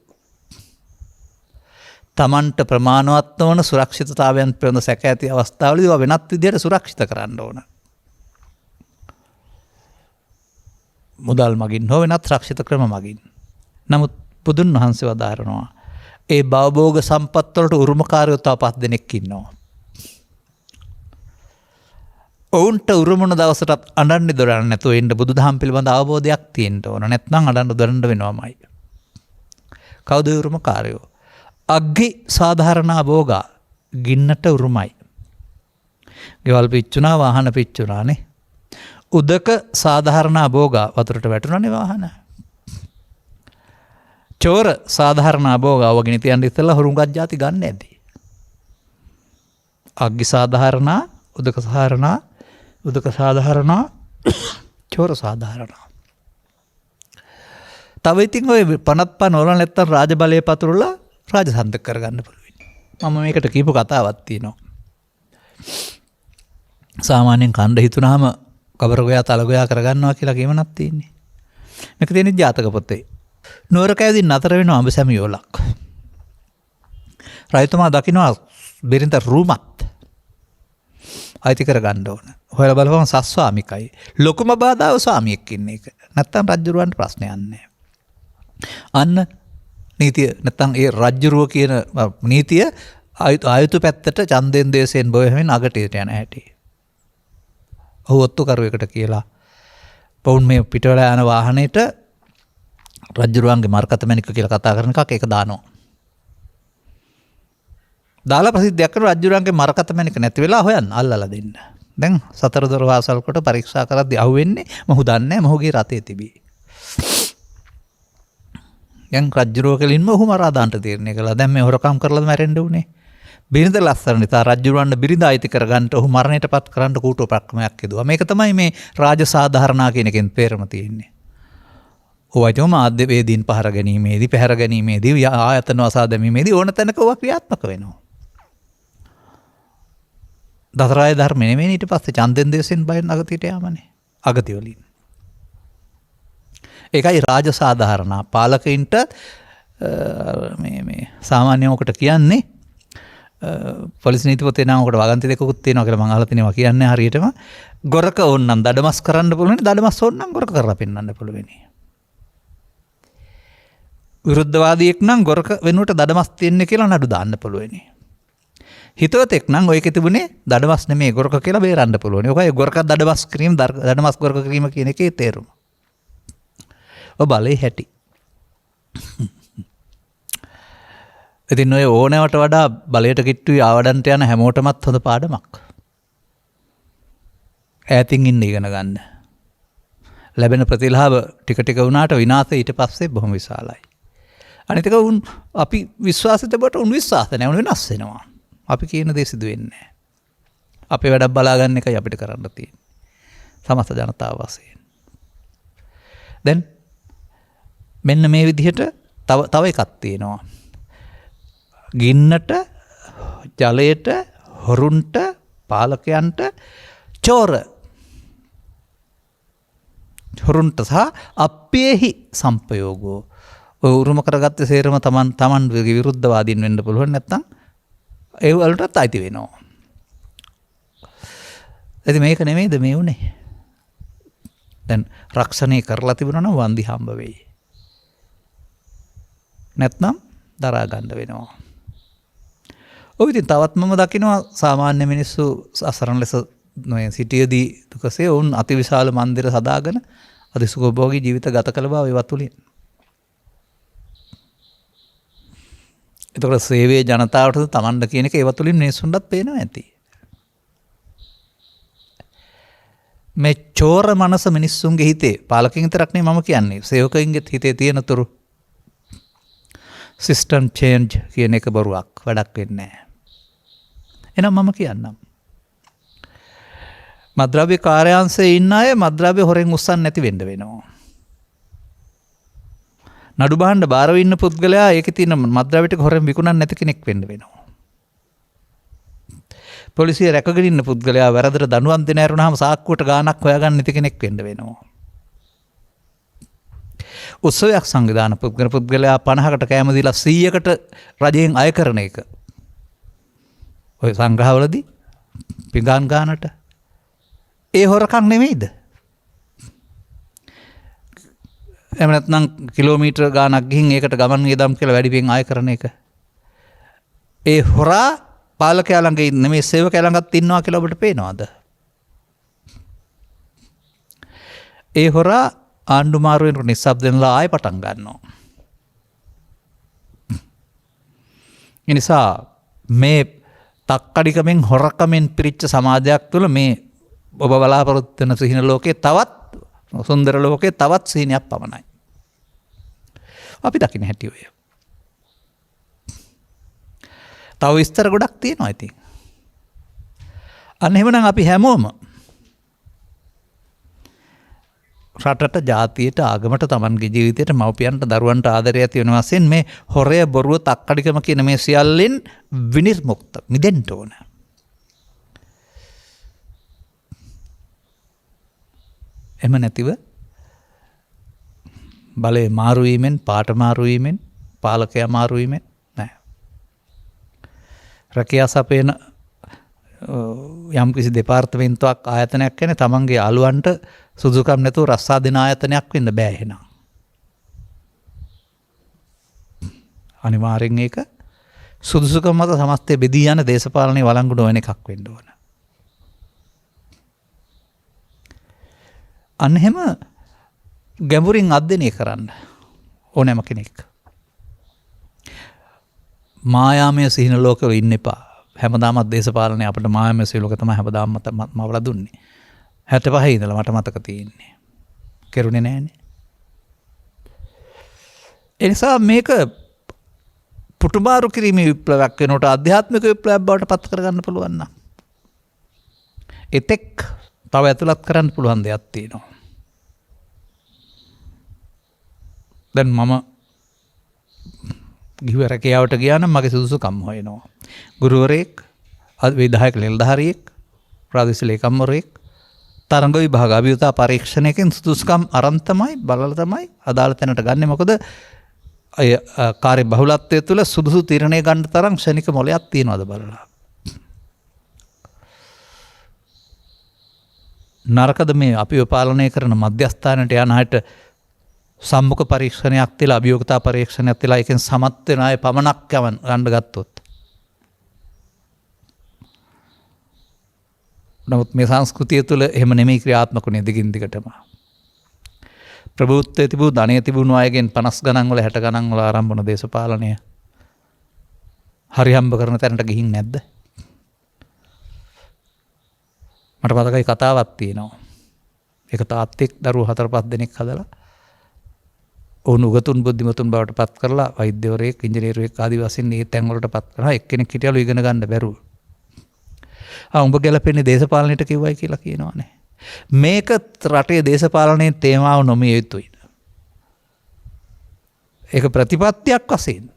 තමන්ට ප්‍රමාණවත් වන සුරක්ෂිතතාවයන් පිළිබඳ සැක ඇති අවස්ථාවලදී ඒවා වෙනත් විදිහට සුරක්ෂිත කරන්න ඕන. මුදල් මගින් හෝ වෙනත් රක්ෂිත ක්‍රම මගින්. නමුත් බුදුන් වහන්සේ වදාරනවා ඒ භවභෝග සම්පත් වලට උරුමකාරයෝ තව 5 දෙනෙක් ඉන්නවා. ඔවුන්ට උරුමන දවසටත් අඬන්න දොරන්න නැතුව ඉන්න බුදුදහම පිළිබඳ අවබෝධයක් තියෙන්න ඕන. නැත්නම් අඬන්න දොරන්න වෙනවමයි. කවුද උරුමකාරයෝ? අග්ගි සාධාරණ භෝගා ගින්නට උරුමයි. ගෙවල් පිච්චුණා, වාහන පිච්චුණානේ. උදක සාධාරණ භෝගා වතුරට වැටුණානේ වාහන. චෝර සාධාරණ භෝගා වගින තියන්න ඉස්සෙල්ලා හුරුංගක් ಜಾති ගන්න ඇති. අග්ගි සාධාරණ, උදක සාධාරණ, චෝර සාධාරණ. තව ඉතින් ඔය 55 නොවල නැත්තම් රාජබලයේ පතුරලා රාජසන්තක කරගන්න පුළුවන්. මම මේකට කියපු කතාවක් තියෙනවා. සාමාන්‍යයෙන් කණ්ඩ හිතුනහම කබරගොයා තලගොයා කරගන්නවා කියලා කියමනක් තියෙන්නේ. මේක තියෙන්නේ ජාතක පොතේ. නුවර කැවිදින් නතර වෙනවා අඹ සැමියෝලක්. රජතුමා දකින්නවා බිරිඳ රූමත් අයිති කරගන්න ඕන. හොයලා බලපුවම සස්වාමිකයි. ලොකුම බාධාව ස්වාමියෙක් ඉන්න එක. නැත්තම් රජුරවන්ට ප්‍රශ්නයක් නැහැ. අන්න නීතිය නැත්තම් ඒ රජ්ජුරුව කියන නීතිය ආයුතු පැත්තට ඡන්දෙන් දේශයෙන් බොහෙමින් අගට යන හැටි. ඔහු ඔත්තු කරුවෙකුට කියලා පවුන් මේ පිටවලා යන වාහනේට රජ්ජුරුවන්ගේ මරකත මැණික කියලා කතා කරන එකක් ඒක දානවා. දාලා ප්‍රසිද්ධියක් කරන රජ්ජුරුවන්ගේ මරකත මැණික නැති වෙලා හොයන්න අල්ලලා දෙන්න. දැන් සතර දොර වාසල් කොට පරීක්ෂා කරද්දී අහුවෙන්නේ මොහු දන්නේ මොහුගේ රතේ තිබී. දැන් රජ්ජුරුව කෙලින්ම ඔහු මරා දාන්න තීරණය කළා. දැන් මේ හොරකම් කරලාද මැරෙන්න උනේ. බිරිඳ ලස්සන නිසා රජ්ජුරුවන්ට බිරිඳ අයිති කරගන්න ඔහු මරණයටපත් කරන්න කූටුව ප්‍රක්‍රමයක් යදුවා. මේක තමයි මේ රාජසාධාරණා කියන එකෙන් තේරම තියෙන්නේ. ඔවයිතම මාධ්‍ය වේදීන් පහර ගැනීමේදී, පැහැර ගැනීමේදී, ආයතන වසා දැමීමේදී ඕන තැනක ඔවා ක්‍රියාත්මක වෙනවා. දසරාය ධර්ම නෙමෙයි ඊට පස්සේ ඡන්දෙන් දේශෙන් බයෙන් අගතියට යාමනේ. අගති වලින්. ඒකයි රාජසාධාරණා පාලකයින්ට මේ සාමාන්‍යයෙන් ඔකට කියන්නේ පොලිස් නීති පොතේ නම් ඔකට වගන්ති දෙකකුත් තියෙනවා කියලා මම අහලා තිනවා කියන්නේ හරියටම ගොරක ඕන්නම් දඩමස් කරන්න පුළුවන් දඩමස් ඕන්නම් ගොරක කරලා පෙන්වන්න පුළුවන්. විරුද්ධවාදියෙක් නම් ගොරක වෙනුවට දඩමස් තියන්නේ කියලා නඩු දාන්න පුළුවන්. හිතවතෙක් නම් ඔයක තිබුණේ දඩමස් නෙමෙයි ගොරක කියලා බේරන්න පුළුවන්. ඔකයි ගොරක දඩමස් කිරීම දඩමස් ගොරක කිරීම කියන එකේ තේරුම. ඔය බලේ හැටි. ඉතින් ඔය ඕනෑවට වඩා බලයට කිට්ටුයි ආවඩන්ට යන හැමෝටමත් හොඳ පාඩමක්. ඈතින් ඉන්න ඉගෙන ගන්න. ලැබෙන ප්‍රතිලාභ ටික ටික වුණාට විනාශය ඊට පස්සේ බොහොම විශාලයි. අනිත් එක උන් අපි විශ්වාසිත බට උන් විශ්වාස නැහැ උන් වෙනස් වෙනවා. අපි කියන දේ සිදු වෙන්නේ නැහැ. අපේ වැඩක් බලා ගන්න එකයි අපිට කරන්න තියෙන්නේ. සමස්ත ජනතාව වශයෙන්. දැන් මෙන්න මේ විදිහට තව එකක් තියෙනවා. ගින්නට, ජලයට, හොරුන්ට, පාලකයන්ට, හොරුන්ට සහ අප්පේහි සම්පයෝගෝ. ඔය උරුම කරගත්ත සේරම තමන් විරුද්ධවාදීන් වෙන්න පුළුවන් නැත්නම් ඒ වලටත් අයිති වෙනවා. ඉතින් මේක නෙමෙයිද මේ උනේ? දැන් රක්ෂණය කරලා තිබුණා නම් වන්දි හම්බ වෙයි. නැත්නම් දරා ගන්න වෙනවා. ඔය ඉතින් තවත් මම දකිනවා සාමාන්‍ය මිනිස්සු අසරණ ලෙස සිටියදී දුකසේ වුන් අතිවිශාල මන්දිර සදාගෙන අතිසුඛභෝගී ජීවිත ගත කළ බව ඒවත් තුලින්. එතකොට සේවයේ ජනතාවට තමන්ද කියන එක ඒවත් තුලින් මිනිස්සුන්ටත් පේනවා ඇති. මේ චෝර මනස මිනිස්සුන්ගේ හිතේ පාලකින් විතරක් නෙමෙයි මම කියන්නේ සේවකයින්ගේ හිතේ තියෙන තුරු සිස්ටම් චේන්ජ් කියන එක බරුවක් වැඩක් වෙන්නේ නැහැ. එහෙනම් මම කියන්නම්. මද්ද්‍රව්‍ය කාර්යාංශයේ ඉන්න අය මද්ද්‍රව්‍ය හොරෙන් උස්සන්න නැති වෙන්න වෙනවා. නඩු බහන්න බාරව ඉන්න පුද්ගලයා ඒකේ තියෙන මද්ද්‍රව්‍ය ටික හොරෙන් විකුණන්න නැති කෙනෙක් වෙන්න වෙනවා. පොලිසිය රැකගෙන ඉන්න පුද්ගලයා වැරදට දඬුවම් දෙන්න ඇරුණාම සාක්කුවට ගාණක් හොයාගන්න නැති කෙනෙක් වෙන්න වෙනවා. උත්සවයක් සංවිධාන පුද්ගලයා 50කට කෑම දීලා 100කට රජයෙන් අය කරන එක. ඔය සංග්‍රහවලදී පිඟාන් ගානට ඒ හොරකම් නෙමෙයිද? එහෙම නැත්නම් කිලෝමීටර ගානක් ගිහින් ඒකට ගමන් වියදම් කියලා වැඩි පින් අය කරන එක. ඒ හොරා පාලකයා ළඟ නෙමෙයි සේවකයා ළඟත් ඉන්නවා කියලා ඔබට පේනවද? ඒ හොරා ආණ්ඩු මාරුවෙන් නිස්සබ්දෙන්ලා ආයෙ පටන් ගන්නවා. ඒ නිසා මේ තක්කඩිකමෙන් හොරකමෙන් පිරිච්ච සමාජයක් තුළ මේ ඔබ බලාපොරොත්තු වෙන සිහින ලෝකේ තවත් සුන්දර ලෝකේ තවත් සිහිනයක් පමණයි. අපි දකින්න හැටි ඔය. තව විස්තර ගොඩක් තියෙනවා ඉතින්. අන්න එහෙමනම් අපි හැමෝම රටට ජාතියට ආගමට තමන්ගේ ජීවිතයට මව්පියන්ට දරුවන්ට ආදරය ඇති වෙන වශයෙන් මේ හොරය බොරුව තක්කඩිකම කියන මේ සියල්ලෙන් විනිර්මුක්ත මිදෙන්න ඕන. එම නැතිව බලය මාරුවීමෙන් පාට මාරුවීමෙන් පාලකයා මාරුවීමෙන් නෑ. රැකියා සපයන යම් කිසි දෙපාර්තමේන්තුවක් ආයතනයක් කියන්නේ තමන්ගේ යාළුවන්ට සුදුසුකම් නැතුව රස්සා දෙන ආයතනයක් වෙන්න බෑ එහෙනම්. අනිවාර්යෙන් ඒක සුදුසුකම් මත සමස්තය බෙදී යන දේශපාලනයේ වළංගු නොවන එකක් වෙන්න ඕන. අන්න එහෙම ගැඹුරින් අධ්‍යයනය කරන්න ඕනෑම කෙනෙක්. මායාමය සිහින ලෝකවල ඉන්න එපා. හැමදාමත් දේශපාලනය අපිට මායාමය සිහින ලෝක තමයි හැමදාම මවලා දුන්නේ. 65 ඉඳලා මට මතක තියෙන්නේ. කෙරුණේ නැහනේ. ඒ නිසා මේක පුටුමාරු කිරීමේ විප්ලවයක් වෙනකොට ආධ්‍යාත්මික විප්ලවයක් බවට පත් කරගන්න පුළුවන් නම් එතෙක් තව ඇතුළත් කරන්න පුළුවන් දෙයක් තියෙනවා. දැන් මම ගිහුව රැකියාවට ගියා නම් මගේ සුදුසුකම් හොයනවා. ගුරුවරයෙක්, විධායක නිලධාරියෙක්, ප්‍රාදේශීය ලේකම්වරයෙක් තරංග විභාග අභියෝගතා පරීක්ෂණයකින් සුදුසුකම් අරන් තමයි බලලා තමයි අදාළ තැනට ගන්නෙ. මොකද අය කාර්ය බහුලත්වය තුළ සුදුසු තීරණය ගන්න තරම් ක්ෂණික මොලයක් තියනවාද බලලා. නරකද මේ අපිව පාලනය කරන මධ්‍යස්ථානයට යන අයට සම්මුඛ පරීක්ෂණයක් තියලා අභියෝගතා පරීක්ෂණයක් තියලා එකෙන් සමත් වෙන අය පමණක් ගන්න ගත්තොත්. නමුත් මේ සංස්කෘතිය තුළ එහෙම නෙමෙයි ක්‍රියාත්මක වුණේ දිගින් දිගටම. ප්‍රභූත්වයේ තිබූ ධනය තිබුණු අයගෙන් 50 ගණන් වල 60 ගණන් වල ආරම්භ වුණ දේශපාලනය හරි හම්බ කරන තැනට ගිහින් නැද්ද? මට මතකයි කතාවක් තියෙනවා. එක තාත්තෙක් දරුවෝ 4-5 දෙනෙක් හදලා ඔවුන් උගතුන් බුද්ධිමතුන් බවට පත් කරලා වෛද්‍යවරයෙක්, ඉංජිනේරුවෙක් ආදී වශයෙන් මේ තැන් වලට පත් කරනවා. එක්කෙනෙක් හිටියලු ඉගෙන ගන්න බැරුව. උඹ ගැලපෙන්නේ දේශපාලනයට කිව්වයි කියලා කියනවානේ. මේක රටේ දේශපාලනයේ තේමාව නොමිය යුතුයි. ඒක ප්‍රතිපත්තියක් වශයෙන්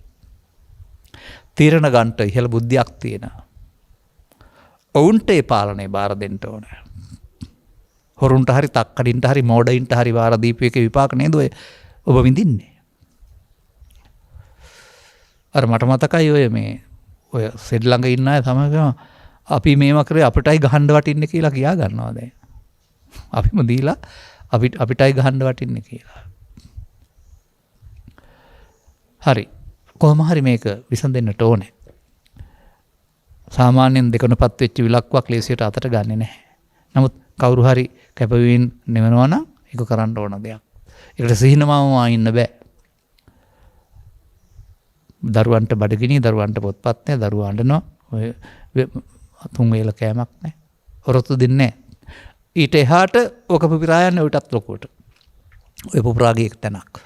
තීරණ ගන්නට ඉහළ බුද්ධියක් තියෙන ඔවුන්ට ඒ පාලනය බාර දෙන්න ඕන. හොරුන්ට හරි තක්කඩින්ට හරි මෝඩයින්ට හරි බාර දීපු එකේ විපාක නේද ඔබ විඳින්නේ. අර මට මතකයි ඔය සෙඩ් ළඟ ඉන්න අය තමයි අපි මේව කරේ අපිටයි ගහන්න වටින්නේ කියලා කියා ගන්නවා දැන්. අපිම දීලා අපිටයි ගහන්න වටින්නේ කියලා. හරි. කොහොම හරි මේක විසඳෙන්නට ඕනේ. සාමාන්‍යයෙන් දෙකනපත් වෙච්ච විලක්වක් ලේසියට අතට ගන්නෙ නැහැ. නමුත් කවුරු හරි කැපවීම නෙවනවා නම් ඒක කරන්න ඕන දෙයක්. ඒකට සිහිනමම ඉන්න බෑ. දරුවන්ට බඩගිනි, දරුවන්ට පොත්පත් නැහැ, දරුවා අඬනවා. ඔය 3 වේල කෑමක් නැහැ. ඔරොත්තු දෙන්නේ නැහැ. ඊට එහාට ඔක පුපුරා යන්නේ ඔයිටත් ලොකුවට. ඔය පුපුරාගේ එක තැනක්.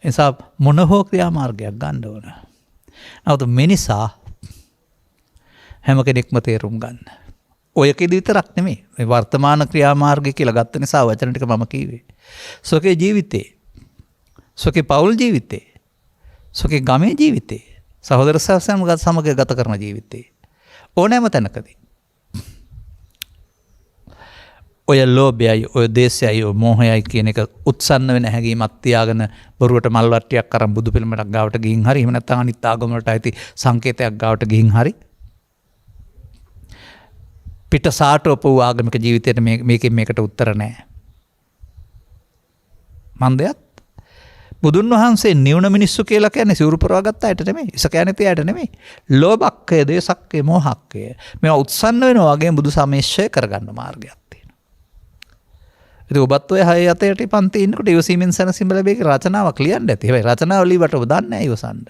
එසා මොන හෝ ක්‍රියාමාර්ගයක් ගන්න ඕන. නමුත් මිනිසා හැම කෙනෙක්ම තේරුම් ගන්න. ඔයකෙදි විතරක් නෙමෙයි. මේ වර්තමාන ක්‍රියාමාර්ගය කියලා ගත්ත නිසා වචන ටික මම කිව්වේ. සොකේ ජීවිතේ, සොකේ පෞල් ජීවිතේ, සොකේ ගමේ ජීවිතේ, සහෝදර සමග ගත කරන ජීවිතේ ඕනෑම තැනකදී ඔය ලෝභයයි ඔය දේශයයි ඔය මෝහයයි කියන එක උත්සන්න වෙන හැඟීමක් තියාගෙන බොරුවට මල් වට්ටියක් අරන් බුදු පිළිමයක් ගාවට ගිහින් හරි එහෙම නැත්නම් අනිත් ආගම වලට ඇති සංකේතයක් ගාවට ගිහින් හරි පිට සාටෝප වූ ආගමික ජීවිතයට මේකෙන් මේකට උත්තර නැහැ. මන්දයත් බුදුන් වහන්සේ නිවුන මිනිස්සු කියලා කියන්නේ සිවුරු පරවා ගත්ත අයට නෙමෙයි. ඉස කියන්නේ තියාට නෙමෙයි. ලෝභක්කය, දේශක්කය, මෝහක්කය. මේවා උත්සන්න වෙනවා වගේ බුදු සමේශය කරගන්න මාර්ගයක් තියෙනවා. ඉතින් ඔබත් ඔය 6 7 පන්ති ඉන්නකොට ඉවසීමෙන් සැනසීම ලැබෙයි කියලා රචනාවක් ලියන්න ඇති. හැබැයි රචනාව ලියවට ඔබ දන්නේ නැහැ ඉවසන්න.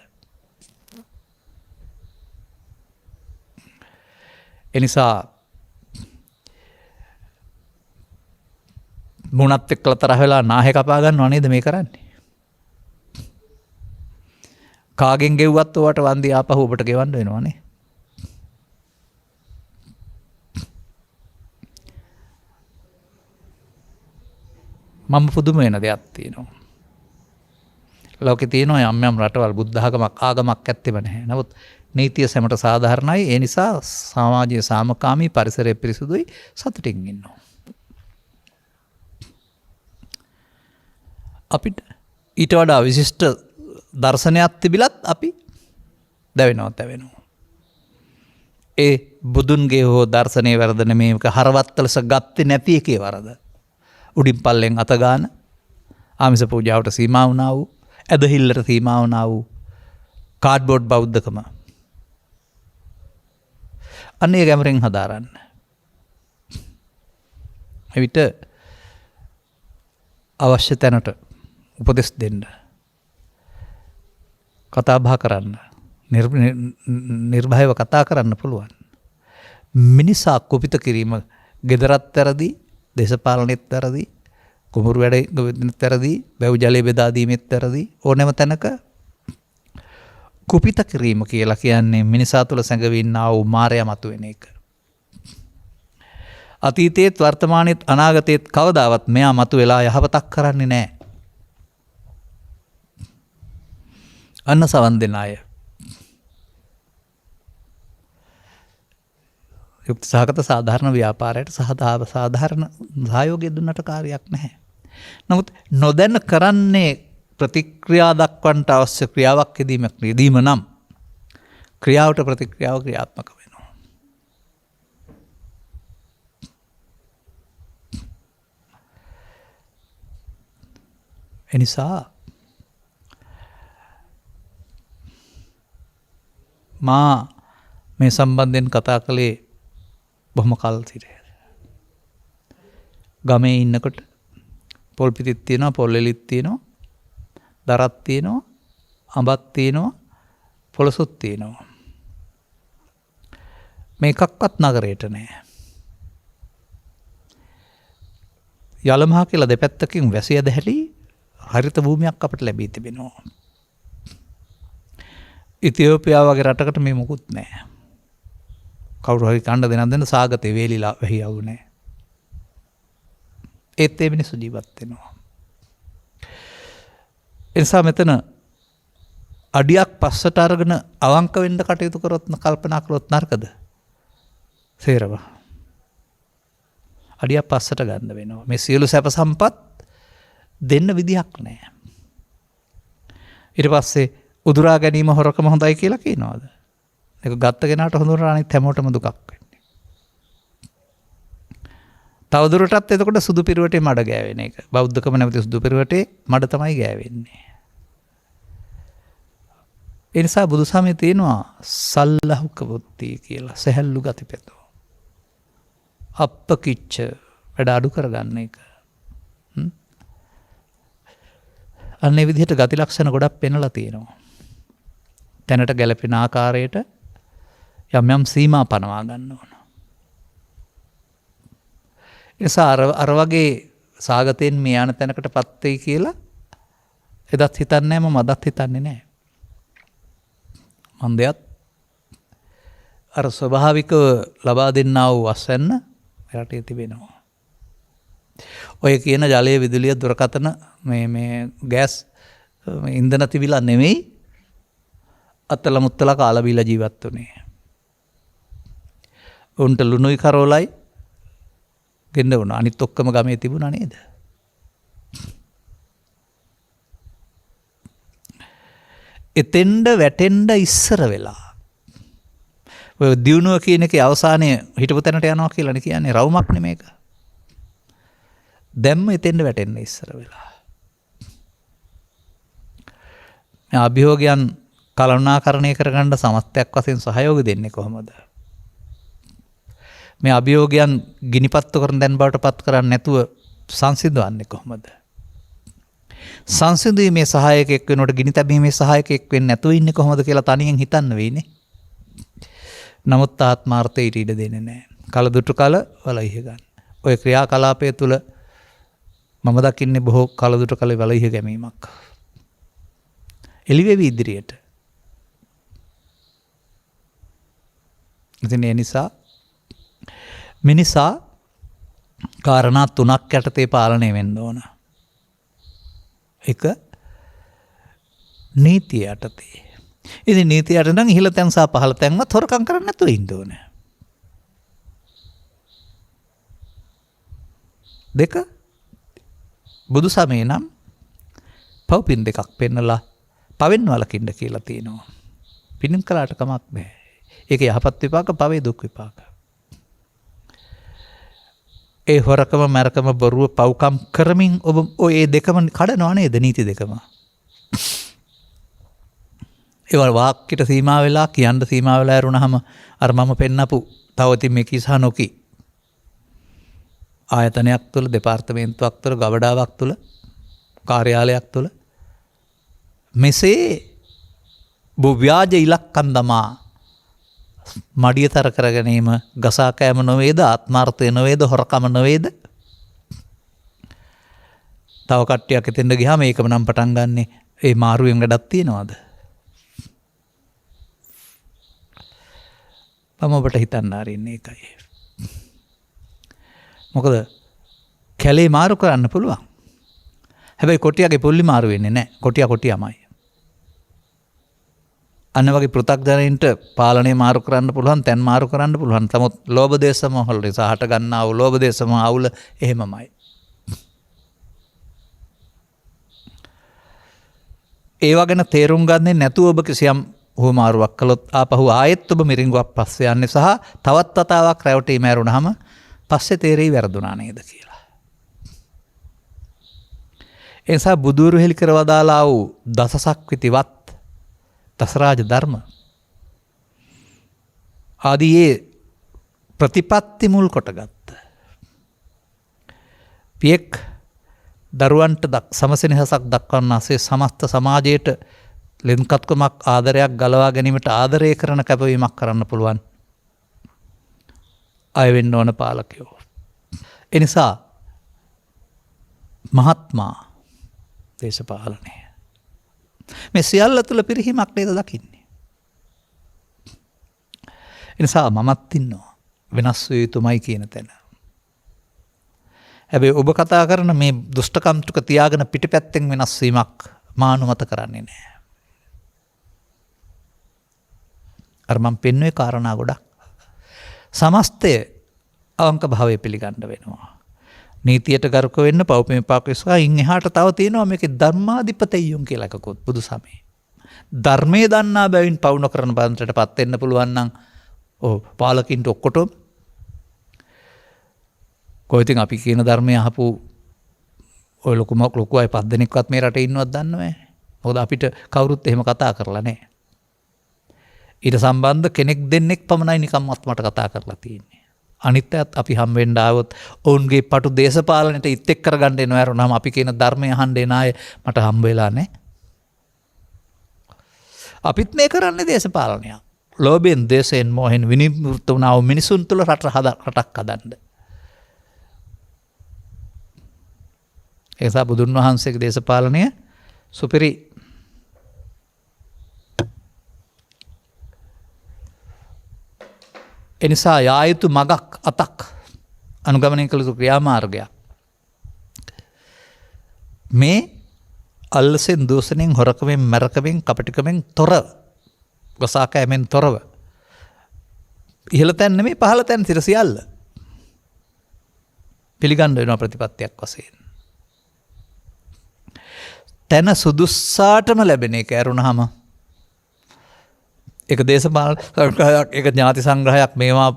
එනිසා මුණත් එක්කලා තරහ වෙලා නාහේ කපා ගන්නව නේද මේ කරන්නේ? කාගෙන් ගෙව්වත් ඔයාට වන්දි ආපහු ඔබට ගෙවන්න වෙනවනේ. මම පුදුම වෙන දෙයක් තියෙනවා. ලෝකේ තියෙනවා යම් යම් රටවල් බුද්ධ ආගමක් ඇත්තෙම නැහැ. නමුත් නීතිය සැමට සාධාරණයි. ඒ නිසා සමාජයේ සාමකාමී පරිසරය පිරිසුදුයි සතුටින් ඉන්නවා. අපිට ඊට වඩා විශිෂ්ට දර්ශනයක් තිබිලත් අපි දැවෙනවා. ඒ බුදුන්ගේ හෝ දර්ශනයේ වරද මේක හරවත්තලස ගත්තේ නැති එකේ වරද. උඩින් පල්ලෙන් අත ගන්න ආමිස පූජාවට සීමා වුණා වූ ඇදහිල්ලට සීමා වුණා වූ කාඩ්බෝඩ් බෞද්ධකම. අන්නේ ගැමරෙන් හදාරන්න. එවිට අවශ්‍ය තැනට උපදෙස් දෙන්න. කතා බහ කරන්න. නිර්භයව කතා කරන්න පුළුවන්. මිනිසා කුපිත කිරීම ගෙදරත් වැරදි, දේශපාලනෙත් වැරදි, කුඹුරු වැඩ වැරදි, බැව් ජලය බෙදා දීමෙත් වැරදි. ඕනෑම තැනක කුපිත කිරීම කියලා කියන්නේ මිනිසා තුළ සැඟවින්නා වූ මායя මතුවෙන එක. අතීතයේත් වර්තමානයේත් අනාගතයේත් කවදාවත් මෙයා මතුවෙලා යහපතක් කරන්නේ නැහැ. අන්න සවන් දෙන අය. යුක්ති සහගත සාධාරණ ව්‍යාපාරයට සාධාරණ සහයෝගය දුන්නට කාර්යයක් නැහැ. නමුත් නොදැන කරන්නේ ප්‍රතික්‍රියා දක්වන්නට අවශ්‍ය ක්‍රියාවක් යෙදීම නම් ක්‍රියාවට ප්‍රතික්‍රියාව ක්‍රියාත්මක වෙනවා. එනිසා මා මේ සම්බන්ධයෙන් කතා කළේ බොහොම කල් සිටය. ගමේ ඉන්නකොට පොල් පිටිත් තියෙනවා, පොල් එලිත් තියෙනවා, දරත් තියෙනවා, අඹත් තියෙනවා, පොළසුත් තියෙනවා. මේකක්වත් නගරයට නැහැ. යලමහා කියලා දෙපැත්තකින් වැසිය දැහැලි හරිත භූමියක් අපට ලැබී තිබෙනවා. ඉතියෝපියාව වගේ රටකට මේ මොකුත් නැහැ. කවුරු හරි කණ්ඩ දෙන සාගතේ වේලිලා වැහියවු නැහැ. ඒත් ඒ මිනිස්සු ජීවත් වෙනවා. ඒ නිසා මෙතන අඩියක් පස්සට අරගෙන අවංක වෙන්න කටයුතු කරොත් කල්පනා කළොත් නරකද? සේරම. අඩියක් පස්සට ගන්න වෙනවා. මේ සියලු සැප සම්පත් දෙන්න විදිහක් නැහැ. ඊට පස්සේ උදුරා ගැනීම හොරකම හොඳයි කියලා කියනවාද? ඒක ගත්ත කෙනාට හොඳට අනිත් හැමෝටම දුකක් වෙන්නේ. තවදුරටත් එතකොට සුදු පිරුවටේ මඩ ගෑවෙන එක. බෞද්ධකම නැමැති සුදු පිරුවටේ මඩ තමයි ගෑවෙන්නේ. ඒ නිසා බුදුසමයේ තියෙනවා සල්ලහුක බුද්ධිය කියලා සැහැල්ලු ගතිපෙතෝ. අප්පකිච්ච වැඩ අඩු කරගන්න එක. අන්නේ විදිහට ගති ලක්ෂණ ගොඩක් පෙන්වලා තියෙනවා. තැනට ගැලපෙන ආකාරයට යම් යම් සීමා පනවා ගන්න ඕන. ඒ නිසා අර වගේ සාගතෙන් මේ යන තැනකටපත් වෙයි කියලා එදත් හිතන්නේ නැහැ, මම අදත් හිතන්නේ නැහැ. මන්දයත් අර ස්වභාවිකව ලබා දෙන්නා වූ අස්වැන්න රටේ තිබෙනවා. ඔය කියන ජලය, විදුලිය, දුරකථන, මේ ගෑස්, ඉන්ධන තිබිලා නෙමෙයි අත්තල මුත්තල කාලා බීලා ජීවත් වුනේ. උන්ට ලුණුයි කරෝලයි ගෙන්න වුණා. අනිත් ඔක්කොම ගමේ තිබුණා නේද? එතෙන්ඩ වැටෙන්ඩ ඉස්සර වෙලා. ඔය දියුණුව කියන එකේ අවසානයේ හිටපු තැනට යනවා කියලානේ කියන්නේ. රවුමක් නෙමේක. දැම්ම එතෙන්ඩ වැටෙන්න ඉස්සර වෙලා. මේ අභියෝගයන් කළමනාකරණය කරගන්න සමස්තයක් වශයෙන් සහයෝග දෙන්නේ කොහොමද? මේ අභියෝගයන් ගිනිපත්තු කරන දැන් බවට පත් කරන්නේ නැතුව සංසිඳවන්නේ කොහොමද? සංසිඳීමේ සහායකෙක් වෙනකොට ගිනි තැබීමේ සහායකෙක් වෙන්නේ නැතුව ඉන්නේ කොහොමද කියලා තනියෙන් හිතන්න වෙයිනේ. නමුත් ආත්මාර්ථය ඊට ඉඩ දෙන්නේ නැහැ. කලදුටු කල වලයිහ ගන්න. ඔය ක්‍රියාකලාපය තුළ මම දකින්නේ බොහෝ කලදුටු කල වලයිහ ගැනීමක්. එළිවෙවි ඉදිරියට. ඉතින් ඒ නිසා මිනිසා කාරණා 3ක් යටතේ පාලනය වෙන්න ඕන. එක නීතිය යටතේ. ඉතින් නීතිය යට නම් ඉහළ තැන් සහ පහළ තැන්වත් හොරකම් කරන්න නැතුව ඉන්න ඕනේ. 2 බුදු සමයේ නම් පව්පින් 2ක් පෙන්නලා පවෙන් වලකින්න කියලා තියෙනවා. පින් කළාට කමක් නැහැ. ඒක යහපත් විපාක, පවේ දුක් විපාක. ඒ හොරකම මරකම බොරුව පව්කම් කරමින් ඔබ ඔය දෙකම කඩනවා නේද? නීති දෙකම. ඒවල් වාක්‍යට සීමා වෙලා කියන්න සීමා වෙලා ඇරුණාම අර මම පෙන්නපු තව ඉතින් මේ කිසහ නොකි ආයතනයක් තුළ, දෙපාර්තමේන්තුවක් තුළ, ගබඩාවක් තුළ, කාර්යාලයක් තුළ මෙසේ ව්‍යාජ ඉලක්කම් දමා මඩියතර කර ගැනීම ගසා කෑම නොවේද? ආත්මාර්ථය නොවේද? හොරකම නොවේද? තව කට්ටියක් එතෙන්ද ගියාම ඒකම නම් පටන් ගන්නෙ ඒ මාරුවෙන් වැඩක් තියනවාද? මම ඔබට හිතන්න ආරින්නේ ඒකයි. මොකද කැලේ මාරු කරන්න පුළුවන්. හැබැයි කොටියාගේ පොල්ලි මාරු වෙන්නේ නැහැ. කොටියා කොටියමයි. අන්න වගේ පෘථග්ජනයින්ට පාලනය මාරු කරන්න පුළුවන්, තැන් මාරු කරන්න පුළුවන්. නමුත් ලෝභ දේශ මොහ වල නිසා හට ගන්නා වූ ලෝභ දේශ මොහ අවුල එහෙමමයි. ඒවා ගැන තේරුම් ගන්නේ නැතුව ඔබ කිසියම් හුවමාරුවක් කළොත් ආපහු ආයෙත් ඔබ මිරිඟුවක් පස්සේ යන්නේ සහ තවත් වතාවක් රැවටී මැරුණාම පස්සේ තේරෙයි වැරදුනා නේද කියලා. ඒ නිසා බුදුරු හෙළි කරවදාලා වූ දසසක්විතිවත් දසරාජ ධර්ම ආදී ප්‍රතිපත්ති මුල් කොටගත්ත පියෙක් දරුවන්ට සමසෙනෙහසක් දක්වන්නාසේ සමස්ත සමාජයට ලෙන්කත්කමක් ආදරයක් ගලවා ගැනීමට ආදරය කරන කැපවීමක් කරන්න පුළුවන් අය වෙන්න ඕන පාලකයෝ. එනිසා මහත්මා දේශපාලනය මේ සියල්ල තුළ පිරිහීමක් නේද දකින්නේ. එනිසා මමත් ඉන්නවා වෙනස් විය යුතුමයි කියන තැන. හැබැයි ඔබ කතා කරන මේ දුෂ්ටකම් ටික තියාගෙන පිටිපැත්තෙන් වෙනස් වීමක් මානුමත කරන්නේ නැහැ. අර මම පෙන්වුවේ කාරණා ගොඩක්. සමස්තය අවංක භාවය පිළිගන්න වෙනවා. නීතියට ගරුක වෙන්න, පව්පින් විපාක විශ්වාස ඉන් එහාට තව තියෙනවා මේකේ ධර්මාධිපතෙයියුම් කියලා එකකුත් බුදු සමයේ. ධර්මයේ දන්නා බැවින් පවු නොකරන බන්තරටපත් වෙන්න පුළුවන් නම් පාලකින්ට ඔක්කොටම කොයිතින් අපි කියන ධර්මය අහපු ඔය ලොකු අය 5 දෙනෙක්වත් මේ රටේ ඉන්නවත් දන්නව නැහැ. මොකද අපිට කවුරුත් එහෙම කතා කරලා නැහැ. ඊට සම්බන්ධ කෙනෙක් දෙන්නෙක් පමණයි නිකම් මට කතා කරලා තියෙන්නේ. අනිත් අයත් අපි හම් වෙන්න ආවොත් ඔවුන්ගේ පටු දේශපාලනයට ඉත් එක් කරගන්න එනවා ඇරුණාම අපි කියන ධර්මය අහන්න එන අය මට හම්බ වෙලා නැහැ. අපිත් මේ කරන්නේ දේශපාලනයක්. ලෝභයෙන්, දේශයෙන්, මොහෙන් විනිවිද වුණා වූ මිනිසුන් තුළ රටක් හදන්න. ඒ නිසා බුදුන් වහන්සේගේ දේශපාලනය සුපිරි එනිසා යා යුතු මගක් අතක් අනුගමනය කළ යුතු ක්‍රියාමාර්ගයක්. මේ අල්ලසෙන් දූෂණයෙන් හොරකමෙන් මැරකමෙන් කපටිකමෙන් තොර ගසා කෑමෙන් තොරව ඉහළ තැන් නෙමෙයි පහළ තැන් සිර සියල්ල පිළිගන්න වෙනවා ප්‍රතිපත්තියක් වශයෙන්. තැන සුදුස්සාටම ලැබෙන එක ඇරුණාම ඒක දේශපාලන සංග්‍රහයක්, ඒක ඥාති සංග්‍රහයක්, මේවා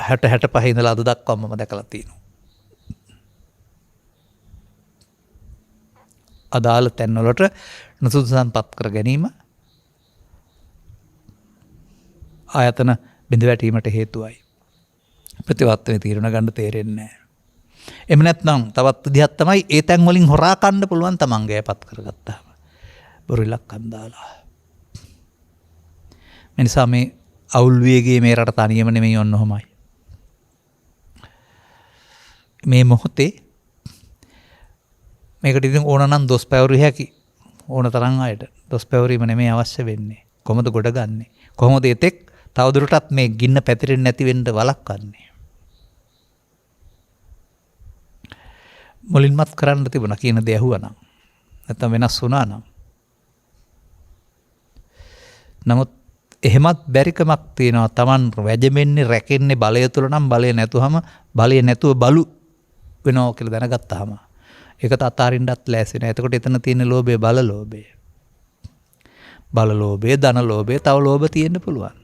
65 ඉඳලා අද දක්වා මම දැකලා තියෙනවා. අදාළ තැන්වලට නුසුදුසුසන්පත් කර ගැනීම ආයතන බිඳ වැටීමට හේතුවයි. ප්‍රතිවත්වයේ තීරණ ගන්න තේරෙන්නේ නැහැ. එහෙම නැත්නම් තවත් විදිහක් තමයි ඒ තැන් වලින් හොරා කන්න පුළුවන් තමන්ගේ යපත් කරගත්තාම. බොරිලක් අන්දාලා. මිනිසා මේ අවුල් වේගයේ මේ රට තනියම නෙමෙයි ඔන්න ඔහමයි. මේ මොහොතේ මේකට ඉතින් ඕන නම් දොස් පැවරිය හැකි. ඕන තරම් අයට දොස් පැවරීම නෙමෙයි අවශ්‍ය වෙන්නේ. කොහොමද ගොඩ ගන්නෙ? කොහොමද එතෙක් තවදුරටත් මේ ගින්න පැතිරෙන්නේ නැති වෙන්න වළක්වන්නේ? මුලින්මත් කරන්න තිබුණා කියන දේ ඇහුවා නම් නැත්නම් වෙනස් වුණා නම්. නමුත් එහෙමත් බැරිකමක් තියෙනවා. Taman වැජෙන්නේ රැකෙන්නේ බලය තුල නම් බලය නැතුවම බලය නැතුව බලු වෙනවා කියලා දැනගත්තාම ඒකට අතාරින්නත් ලෑස්ති නෑ. එතකොට එතන තියෙන ලෝභය බල ලෝභය. බල ලෝභය, ධන ලෝභය, තව ලෝභ තියෙන්න පුළුවන්.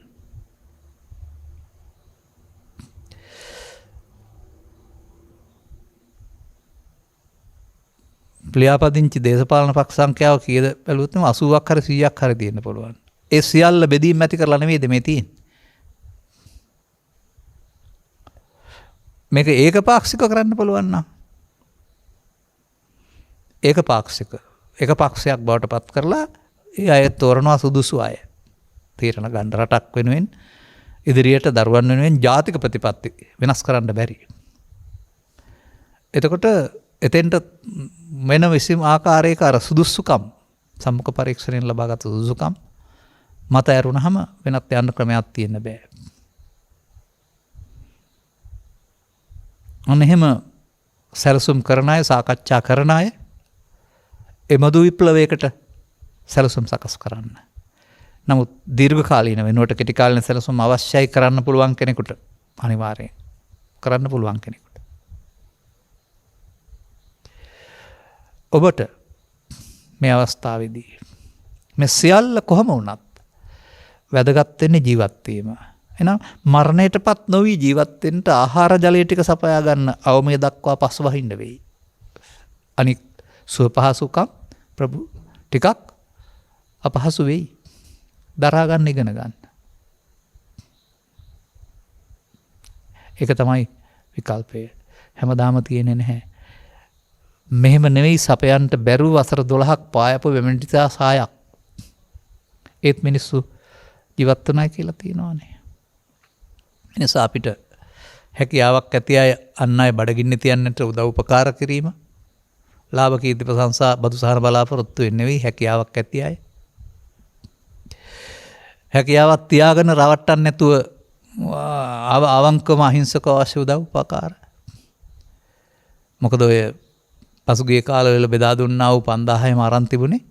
ක්‍රියාපදිංචි දේශපාලන පක්ෂ සංඛ්‍යාව කීයද බැලුවොත් 80ක් හරි 100ක් හරි තියෙන්න පුළුවන්. ඒ සියල්ල බෙදීම් ඇති කරලා නෙමෙයිද මේ තියෙන්නේ. මේක ඒකපාක්ෂික කරන්න පුළුවන් නම් ඒකපාක්ෂික එක පක්ෂයක් බවට පත් කරලා ඒ අය තෝරනවා සුදුසු අය. තීරණ ගන්න රටක් වෙනුවෙන් ඉදිරියට දරුවන් වෙනුවෙන් ජාතික ප්‍රතිපත්ති වෙනස් කරන්න බැරි. එතකොට එතෙන්ට වෙන විසිම ආකාරයක අර සුදුසුකම් සම්මුඛ පරීක්ෂණයෙන් ලබාගත් සුදුසුකම් මත ඇරුණාම වෙනත් යන්න ක්‍රමයක් තියෙන්න බෑ. අන්න එහෙම සැලසුම් කරන අය, සාකච්ඡා කරන අය එමදු විප්ලවයකට සැලසුම් සකස් කරන්න. නමුත් දීර්ඝ කාලීන වෙනුවට කෙටි කාලීන සැලසුම් අවශ්‍යයි කරන්න පුළුවන් කෙනෙකුට අනිවාර්යයෙන් කරන්න පුළුවන් කෙනෙකුට. ඔබට මේ අවස්ථාවේදී මේ සියල්ල කොහම වුණත් වැදගත් වෙන්නේ ජීවත් වීම. එහෙනම් මරණයටපත් නොවි ජීවත් වෙන්න ආහාර ජලය ටික සපයා ගන්න අවමය දක්වා පස් වහින්න වෙයි. අනික් සුව පහසුකම් ප්‍රභු ටිකක් අපහසු වෙයි. දරා ගන්න ඉගෙන ගන්න. ඒක තමයි විකල්පය. හැමදාම තියෙන්නේ නැහැ. මෙහෙම නෙවෙයි සපයන්ට බැරුව වසර 12ක් පායපු වෙමෙන්ටිසා සායක්. ඒත් මිනිස්සු ජීවත් වුණා කියලා තියෙනවානේ. එනිසා අපිට හැකියාවක් ඇති අය අන් අය බඩගින්න තියන්නට උදව් උපකාර කිරීම, ලාභ කීර්ති ප්‍රශංසා බදු සහන බලාපොරොත්තු වෙන්නේ නෙවෙයි. හැකියාවක් ඇති අය හැකියාවක් තියාගෙන රවට්ටන්න නැතුව අවංකවම අහිංසක අවශ්‍ය උදව් උපකාර. මොකද ඔය පසුගිය කාලවල බෙදා දුන්නා වූ 5000ම අරන් තිබුණේ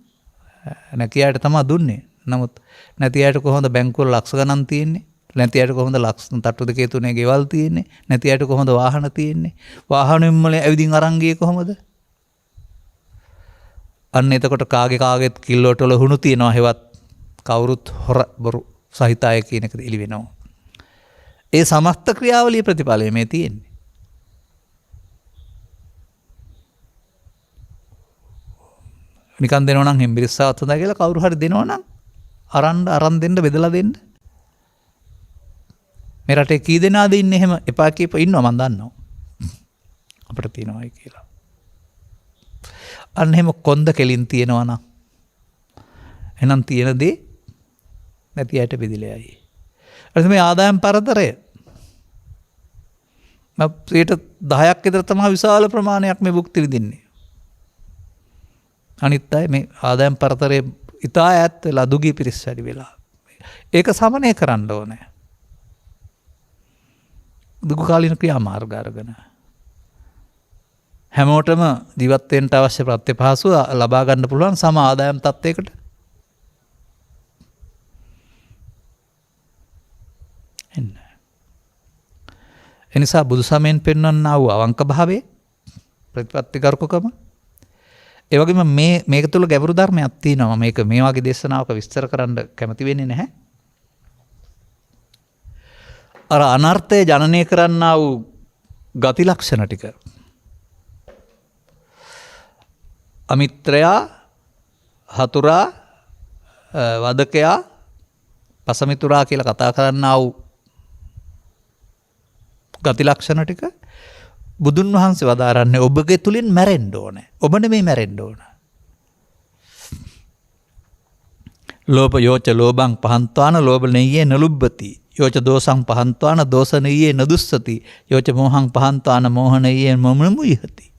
නැති අයට තමයි දුන්නේ. නමුත් නැති අයට කොහොමද බැංකුවල ලක්ෂ ගණන් තියෙන්නේ? නැති අයට කොහොමද ලක්ෂ තට්ටු දෙකේ තුනේ ගෙවල් තියෙන්නේ? නැති අයට කොහොමද වාහන තියෙන්නේ? වාහනෙන් වල ඇවිදින් අරන් ගියේ කොහොමද? අන්න එතකොට කාගෙත් කිල්ලෝට වල හුණු තියනවා. හෙවත් කවුරුත් හොර බොරු සහිත අය කියන එක එළි වෙනවා. ඒ සමස්ත ක්‍රියාවලිය ප්‍රතිඵලය මේ තියෙන්නේ. නිකන් දෙනවා නම් හෙම්බිරිස්සාවත් හොඳයි කියලා කවුරු හරි දෙනවා නම් අරන් දෙන්න බෙදලා දෙන්න. මේ රටේ කී දෙනාද ඉන්නේ එහෙම එපා කියප ඉන්නවා මම දන්නවා. අපිට තියෙනවායි කියලා. අන්න එහෙම කොන්ද කෙලින් තියෙනවා නම් එහෙනම් තියෙන දේ නැති අයට බෙදිලයි. අර මේ ආදායම් පරතරය 10ක් විතර තමයි විශාල ප්‍රමාණයක් මේ භුක්ති විඳින්නේ. අනිත් අය මේ ආදායම් පරතරයේ ඉතා ඈත් වෙලා දුගී පිරිස් වැඩි වෙලා. ඒක සමනය කරන්න ඕනේ. දුක කාලීන ක්‍රියාමාර්ග අරගෙන හැමෝටම ජීවත් වෙන්න අවශ්‍ය ප්‍රත්‍යපහසුව ලබා ගන්න පුළුවන් සම ආදායම් තත්ත්වයකට එන්න. එනිසා බුදු සමයෙන් පෙන්වන්නා වූ අවංක භාවයේ ප්‍රතිපත්තිකරුකකම ඒ වගේම මේක තුල ගැඹුරු ධර්මයක් තියෙනවා. මේක මේ වගේ දේශනාවක විස්තර කරන්න කැමති වෙන්නේ නැහැ. අර අනර්ථය ජනනය කරන්නා වූ ගති ලක්ෂණ ටික අමිත්‍රයා, හතුරා, වදකයා, පසමිතුරා කියලා කතා කරන්නා වූ ගති ලක්ෂණ ටික බුදුන් වහන්සේ වදාරන්නේ ඔබගේ තුලින් මැරෙන්න ඕනේ. ඔබ නෙමෙයි මැරෙන්න ඕන. ලෝභ යෝච ලෝභං පහන්ත්වාන ලෝභ නෙය්යේ නලුබ්බති. යෝච දෝසං පහන්ත්වාන දෝස නෙය්යේ නදුස්සති. යෝච මෝහං පහන්ත්වාන මෝහ නෙය්යේ මොමුමුයති.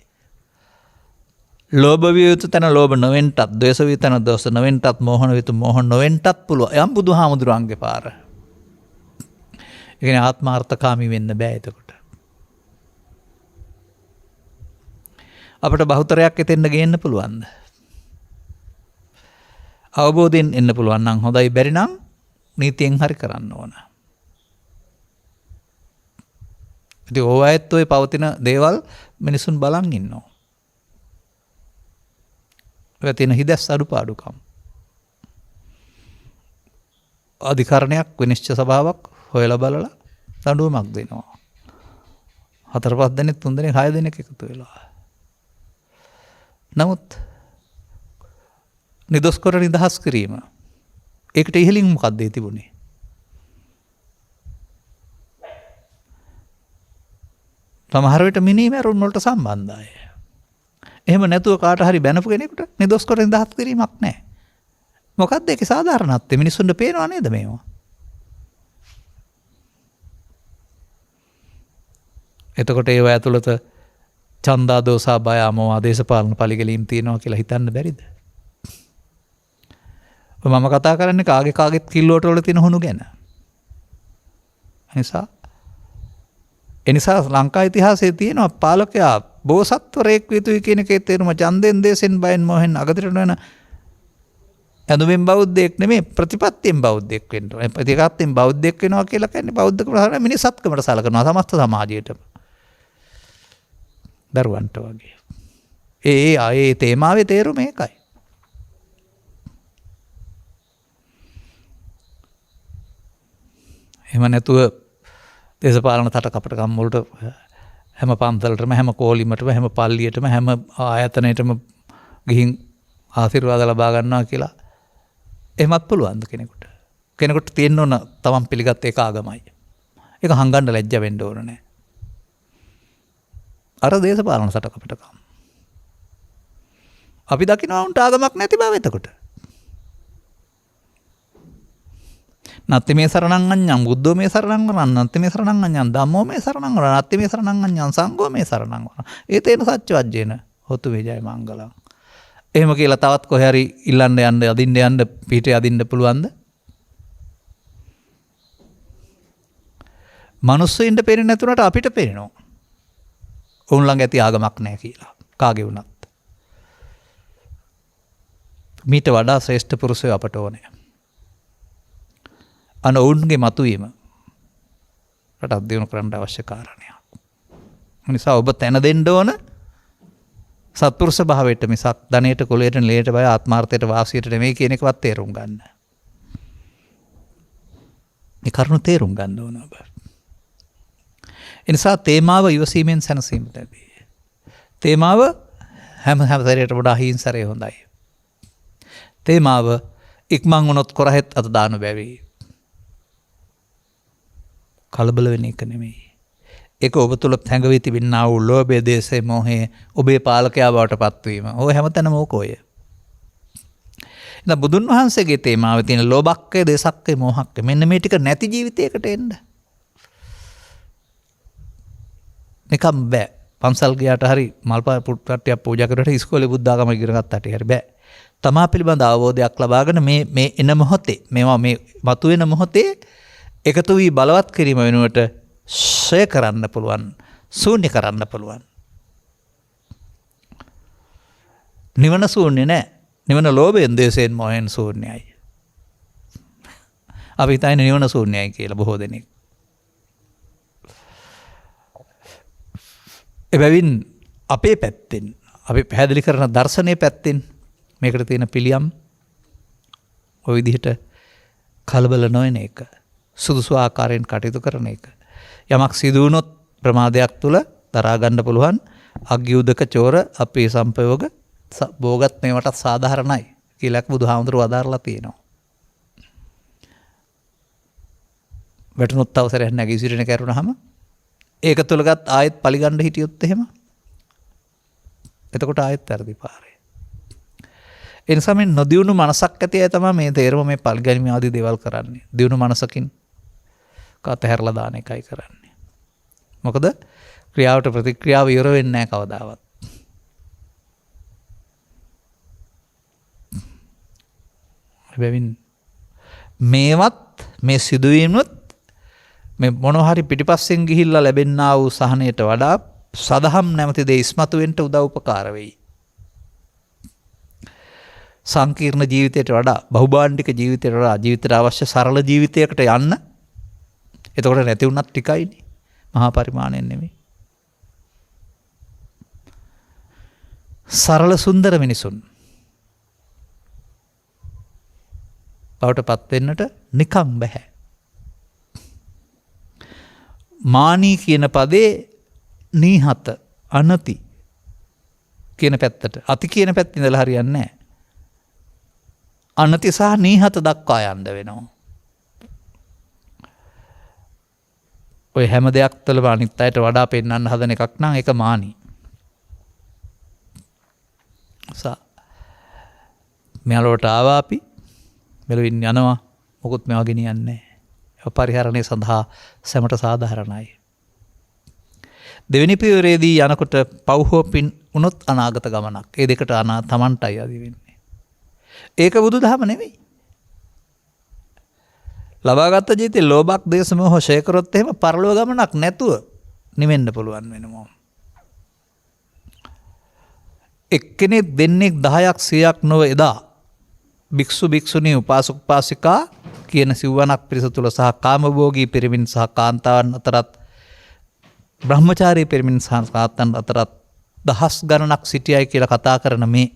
ලෝභ විය යුතු තැන ලෝභ නොවෙන්ටත්, ද්වේෂ විය තැන දෝෂ නොවෙන්ටත්, මෝහ විය යුතු මෝහ නොවෙන්ටත් පුළුවන්. යම් බුදුහාමුදුරන්ගේ පාර. ඒ කියන්නේ ආත්මාර්ථකාමී වෙන්න බෑ එතකොට. අපට බහුතරයක් එතෙන්න ගේන්න පුළුවන්ද? අවබෝධයෙන් එන්න පුළුවන් නම් හොඳයි, බැරි නම් නීතියෙන් හරි කරන්න ඕන. ඉතින් ඕවායත් ඔය පවතින දේවල් මිනිසුන් බලන් ඉන්නවා. ඔය තියෙන හිදැස් අඩුපාඩුකම්. අධිකරණයක් විනිශ්චය සභාවක් හොයලා බලලා දඬුවමක් දෙනවා. 4-5 දෙනෙක් 3 දෙනෙක් 6 දෙනෙක් එකතු වෙලා. නමුත් නිදොස් කර නිදහස් කිරීම ඒකට ඉහළින් මොකක්ද තිබුණේ? සමහර විට මිනිමරුන් වලට සම්බන්ධයි. එහෙම නැතුව කාට හරි බැනපු කෙනෙකුට නිදොස් කර නිදහස් කිරීමක් නැහැ. මොකක්ද ඒකේ සාධාරණත්වය? මිනිස්සුන්ට පේනව නේද මේවා? එතකොට ඒව ඇතුළත චන්දා දෝසා බය අමෝහ දේශපාලන පලිගලීම් තියෙනවා කියලා හිතන්න බැරිද? මම කතා කරන්නේ කාගෙත් කිල්ලෝට වල තියෙන හුණු ගැන. එනිසා ලංකා ඉතිහාසයේ තියෙනවා පාලකයා බෝසත්වරයෙක් විය යුතුයි කියන එකේ තේරුම ඡන්දෙන් දේශෙන් බයෙන් මොහෙන් අගතිරට වෙන ඇඳුමින් බෞද්ධයෙක් නෙමෙයි ප්‍රතිපත්තියෙන් බෞද්ධයෙක් වෙන්න ඕනේ. ප්‍රතිපත්තියෙන් බෞද්ධයෙක් වෙනවා කියලා කියන්නේ බෞද්ධකම හරිය මිනිසත්කමට සලකනවා සමස්ත සමාජයටම. දරුවන්ට වගේ. ඒ තේමාවේ තේරුම ඒකයි. එහෙම නැතුව දේශපාලන තට කපටකම් වලට හැම පන්සලටම හැම කෝලිමටම හැම පල්ලියටම හැම ආයතනයටම ගිහින් ආශිර්වාද ලබා ගන්නවා කියලා එහෙමත් පුළුවන්ද කෙනෙකුට? කෙනෙකුට තියෙන්න ඕන තමන් පිළිගත් එක ආගමයි. ඒක හංගන්න ලැජ්ජ වෙන්න ඕන නෑ. අර දේශපාලන සට කපටකම්. අපි දකිනවා උන්ට ආගමක් නැති බව එතකොට. නත්ති මේ සරණං අඤ්ඤං බුද්ධෝ මේ සරණං වරං නත්ති මේ සරණං අඤ්ඤං ධම්මෝ මේ සරණං වරං නත්ති මේ සරණං අඤ්ඤං සංඝෝ මේ සරණං වරං ඒතේන සච්චවජ්ජේන හොතු වේජය මංගලං. එහෙම කියලා තවත් කොහේ හරි ඉල්ලන්න යන්න අදින්න පිටේ අදින්න පුළුවන්ද? මිනිස්සුන්ට පේන්නේ නැතුණට අපිට පේනවා. උන් ළඟ ඇති ආගමක් නැහැ කියලා. කාගේ වුණත්. මීට වඩා ශ්‍රේෂ්ඨ පුරුෂයෝ අපට ඕනේ. ඔවුන්ගේ මතුවීම රටක් දියුණු කරන්න අවශ්‍ය කාරණයක්. නිසා ඔබ තැන දෙන්න ඕන සත්පුරුෂ භාවයට මිසක් ධනයට කුලයට ලේට බය ආත්මාර්ථයට වාසියට නෙමෙයි කියන එකවත් තේරුම් ගන්න. මේ කරුණු තේරුම් ගන්න ඕන ඔබ. එනිසා තේමාව ඉවසීමෙන් සැනසීම ලැබේ. තේමාව හැම සැරේට වඩා හිංසරේ හොඳයි. තේමාව ඉක්මන් වුණොත් කරහෙත් අත දාන බැවි. කලබල වෙන එක නෙමෙයි. ඒක ඔබ තුළ තැඟවී තිබෙනා වූ ලෝභය, දේශය, මොහය ඔබේ පාලකයා බවට පත්වීම. ඔය හැමතැනම ඕකෝය. ඉතින් බුදුන් වහන්සේගේ තේමාවේ තියෙන ලෝභක්කය, දේශක්කය, මොහක්කය මෙන්න මේ ටික නැති ජීවිතයකට එන්න. නිකම් බෑ. පන්සල් ගියාට හරි මල් පුට්ටියක් පූජා කරලා ඉස්කෝලේ බුද්ධ ආගම ඉගෙන ගත්තාට හරි බෑ. තමා පිළිබඳ අවබෝධයක් ලබාගෙන මේ එන මොහොතේ මේවා මේ මතුවෙන මොහොතේ එකතු වී බලවත් කිරීම වෙනුවට ෂය කරන්න පුළුවන්, ශූන්‍ය කරන්න පුළුවන්. නිවන ශූන්‍ය නෑ. නිවන ලෝභයෙන්, දේශයෙන්, මොහෙන් ශූන්‍යයි. අපි හිතන්නේ නිවන ශූන්‍යයි කියලා බොහෝ දෙනෙක්. එබැවින් අපේ පැත්තෙන් අපි පැහැදිලි කරන දර්ශනය පැත්තෙන් මේකට තියෙන පිළියම් ඔය විදිහට කලබල නොවන එක, සුදුසු ආකාරයෙන් කටයුතු කරන එක. යමක් සිදු වුණොත් ප්‍රමාදයක් තුල දරා ගන්න පුළුවන් අග්යුදක චෝර අපේ සම්පයෝග භෝගත් මේවටත් සාධාරණයි කියලා බුදුහාමුදුරුවෝ වදාරලා තියෙනවා. වැටුනොත් අවසරයක් නැගී සිටින කරුණාම ඒක තුලගත් ආයෙත් පරිගණ්ඩ හිටියොත් එහෙම එතකොට ආයෙත් වැඩි පාරේ. ඒ නිසා මේ නොදියුණු මනසක් ඇති අය තමයි මේ තේරම මේ පරිගණීම ආදී දේවල් කරන්නේ. දියුණු මනසකින් කතහැරලා දාන එකයි කරන්නේ. මොකද ක්‍රියාවට ප්‍රතික්‍රියාව ඉවර වෙන්නේ නැහැ කවදාවත්. හැබැයි මේවත් මේ සිදුවීමුත් මේ මොනවා හරි පිටිපස්සෙන් ගිහිල්ලා ලැබෙන්නා වූ සහනයට වඩා සදහම් නැමැති දේ ඉස්මතු වෙන්න උදව් උපකාර වෙයි. සංකීර්ණ ජීවිතයට වඩා බහුභාණ්ඩික ජීවිතයට වඩා ජීවිතයට අවශ්‍ය සරල ජීවිතයකට යන්න. එතකොට නැති වුණත් ටිකයිනේ. මහා පරිමාණයෙන් නෙමෙයි. සරල සුන්දර මිනිසුන් බවට පත් වෙන්නට නිකම් බෑ. මානී කියන පදේ නීහත අනති කියන පැත්තට අති කියන පැත්ත ඉඳලා හරියන්නේ නැහැ. අනති සහ නීහත දක්වා යන්න වෙනවා. ඔය හැම දෙයක් තුළම අනිත් අයට වඩා පෙන්වන්න හදන එකක් නම් ඒක මානී. මෙලොවට ආවා අපි මෙලොවින් යනවා මොකුත් මේවා ගෙනියන්නේ නැහැ. පරිහරණය සඳහා සැමට සාධාරණයි. දෙවෙනි පියවරේදී යනකොට පව් හෝ පින් උනොත් අනාගත ගමනක්. ඒ දෙකට තමන්ටයි අදි වෙන්නේ. ඒක බුදුදහම නෙමෙයි. ලබාගත් ජීවිතේ ලෝභක් දේශ මොහ ෂය කරොත් එහෙම පරලෝක ගමනක් නැතුව නිවෙන්න පුළුවන් වෙනවා. එක්කෙනෙක් දෙන්නෙක් 10ක් 100ක් නොව එදා භික්ෂු භික්ෂුණී උපාසක උපාසිකා කියන සිව්වනක් පිරිස තුල සහ කාමභෝගී පිරිමින් සහ කාන්තාවන් අතරත් බ්‍රහ්මචාරී පිරිමින් සහ කාන්තාවන් අතරත් දහස් ගණනක් සිටියයි කියලා කතා කරන මේ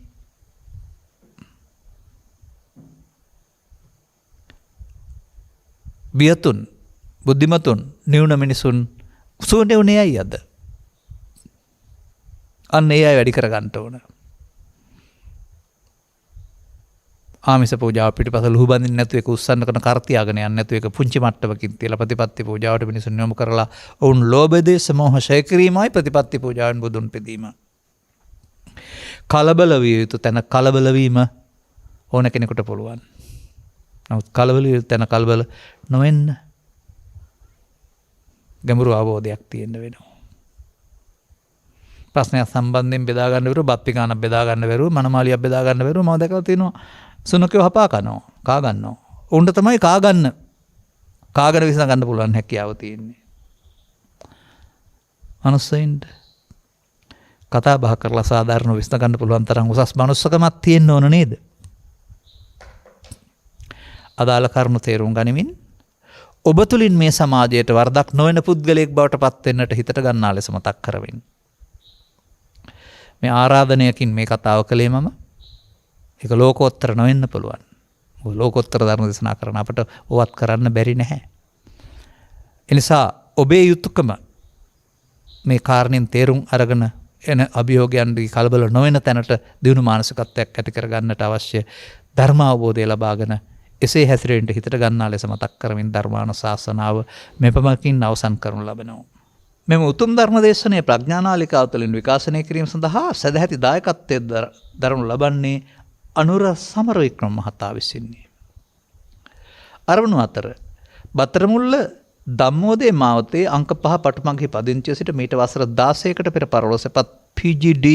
බියතුන් බුද්ධිමතුන් නිවුන මිනිසුන් සුවඳ උනේ අය අද. අන්න ඒ අය වැඩි කර ගන්න ඕන. ආමිස පූජාව පිටිපස ලුහු බඳින්න නැතුව ඒක උස්සන්න කරන කර තියාගෙන යන්න නැතුව ඒක පුංචි මට්ටමකින් තියලා ප්‍රතිපත්ති පූජාවට මිනිසුන් යොමු කරලා ඔවුන් ලෝභ දේශ මොහ ෂය කිරීමයි ප්‍රතිපත්ති පූජාවෙන් බුදුන් පෙදීම. කලබල විය යුතු තැන කලබල වීම ඕන කෙනෙකුට පුළුවන්. නමුත් කලබල විය යුතු තැන කලබල නොවෙන්න ගැඹුරු අවබෝධයක් තියෙන්න වෙනවා. ප්‍රශ්නයක් සම්බන්ධයෙන් බෙදා ගන්න බැරුව බත් පිකානක් බෙදා ගන්න බැරුව මනමාලියක් බෙදා ගන්න බැරුව මම දැකලා තියෙනවා සුනකයෝ හපා කනවා කා ගන්නවා. උන්ට තමයි කාගෙන විසඳ ගන්න පුළුවන් හැකියාව තියෙන්නේ. මනුස්සයින්ට කතා බහ කරලා සාධාරණව විසඳ ගන්න පුළුවන් තරම් උසස් මනුස්සකමක් තියෙන්න ඕන නේද? අදාළ කරුණු තේරුම් ගනිමින් ඔබ තුලින් මේ සමාජයට වරදක් නොවන පුද්ගලයෙක් බවට පත් වෙන්නට හිතට ගන්නා ලෙස මතක් කරමින් මේ ආරාධනයකින් මේ කතාව කළේ මම. ඒක ලෝකෝත්තර නොවෙන්න පුළුවන්. ලෝකෝත්තර ධර්ම දේශනා කරන අපට ඕවත් කරන්න බැරි නැහැ. ඒ නිසා ඔබේ යුතුයකම මේ කාරණෙන් තේරුම් අරගෙන එන අභියෝගයන්ගේ කලබල නොවන තැනට දියුණු මානසිකත්වයක් ඇති කර ගන්නට අවශ්‍ය ධර්ම අවබෝධය ලබාගෙන එසේ හැසිරෙන්න හිතට ගන්නා ලෙස මතක් කරමින් ධර්මානුශාසනාව මෙපමණකින් අවසන් කරනු ලබනවා. මෙම උතුම් ධර්ම දේශනයේ ප්‍රඥානාලිකාව තුළින් විකාශනය කිරීම සඳහා සදැහැති දායකත්වයේ දරනු ලබන්නේ අනුර සමරවික්‍රම මහතා විසිනි. අරමුණු අතර බතරමුල්ල ධම්මෝදය මාවතේ අංක 5 පටුමග්ගහි පදිංචිව සිට මීට වසර 16කට පෙර පරලොවසපත් PGD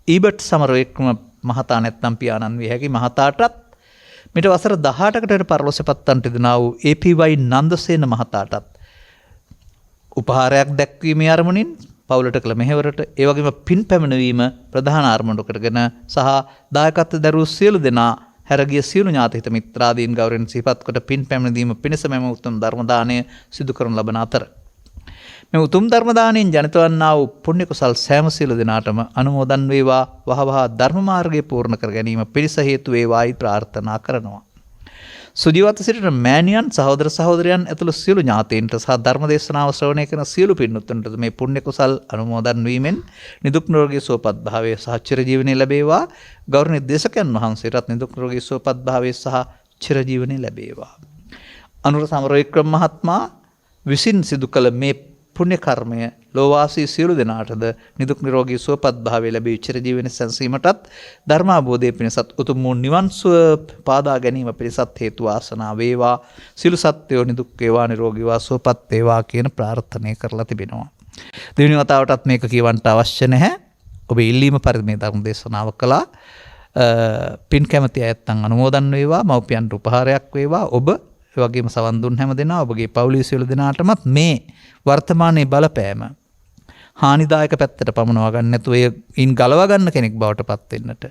ඊබට් සමරවික්‍රම මහතා නැත්නම් පියාණන් විය හැකි මහතාටත් මීට වසර 18කට පෙර පරලොවසපත් වන්ට දෙනා වූ APY නන්දසේන මහතාටත් උපහාරයක් දැක්වීමේ අරමුණින් පවුලට කළ මෙහෙවරට ඒ වගේම පින් පැමිණවීම ප්‍රධාන අරමුණු කරගෙන සහ දායකත්ව දරූ සියලු දෙනා හැරගිය සියලු ඥාතිහිත මිත්‍රාදීන් ගෞරවයෙන් සිහිපත් කොට පින් පැමිණීම පිණිස මෙම උතුම් ධර්ම දාණය සිදු කරනු ලබන අතර මේ උතුම් ධර්ම දාණයෙන් ජනිත වන්නා වූ පුණ්‍ය කුසල් සෑම සියලු දෙනාටම අනුමෝදන් වේවා. වහවහ ධර්ම මාර්ගය පූර්ණ කර ගැනීම පිණිස හේතු වේවායි ප්‍රාර්ථනා කරනවා. සුජීවත සිටින මෑණියන් සහෝදර සහෝදරයන් ඇතුළු සියලු ඥාතීන්ට සහ ධර්ම දේශනාව ශ්‍රවණය කරන සියලු පින්වත්තුන්ට මේ පුණ්‍ය කුසල් අනුමෝදන් වීමෙන් නිදුක් නිරෝගී සුවපත් භාවය සහ චිරජීවනයේ ලැබේවා. ගෞරවනීය දේශකයන් වහන්සේටත් නිදුක් නිරෝගී සුවපත් භාවය සහ චිරජීවනයේ ලැබේවා. අනුර සමරවික්‍රම මහත්මයා විසින් සිදු කළ මේ පුණ්‍ය කර්මය ලෝවාසී සියලු දෙනාටද නිදුක් නිරෝගී සුවපත් භාවය ලැබී චිරජීවනයේ සැනසීමටත් ධර්මාභෝධය පිණිසත් උතුම් වූ නිවන් සුව පාදා ගැනීම පිණිසත් හේතු වාසනා වේවා. සියලු සත්වයෝ නිදුක් වේවා නිරෝගී වා සුවපත් වේවා කියන ප්‍රාර්ථනා කරලා තිබෙනවා. දෙවෙනි වතාවටත් මේක කියවන්න අවශ්‍ය නැහැ. ඔබ ඉල්ලීම පරිදි මේ ධර්ම දේශනාව කළා. පින් කැමති අයත්න් අනුමෝදන් වේවා. මව්පියන්ට උපහාරයක් වේවා. ඔබ ඒ වගේම සවන් දුන් හැම දෙනා ඔබගේ පවුලේ සියලු දෙනාටමත් මේ වර්තමානයේ බලපෑම හානිදායක පැත්තට පමුණවා ගන්න නැතුව ඉන් ගලවා ගන්න කෙනෙක් බවට පත් වෙන්නට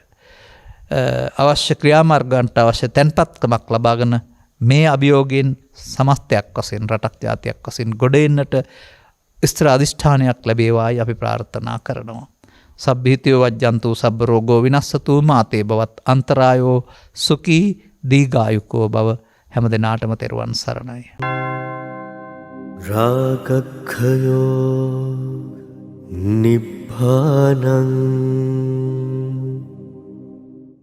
අවශ්‍ය ක්‍රියාමාර්ගයන්ට අවශ්‍ය තැන්පත්කමක් ලබාගෙන මේ අභියෝගයෙන් සමස්තයක් වශයෙන් රටක් ජාතියක් වශයෙන් ගොඩ එන්නට ස්ථිර අධිෂ්ඨානයක් ලැබේවායි අපි ප්‍රාර්ථනා කරනවා. සබ්බීතියෝ වජ්ජන්තු සබ්බ රෝගෝ විනස්සතු මාතේ බවත් අන්තරායෝ සුඛී දීඝායුකෝ බව හැම දිනාටම තෙරුවන් සරණයි. රාගක්ඛයෝ නිබ්බානං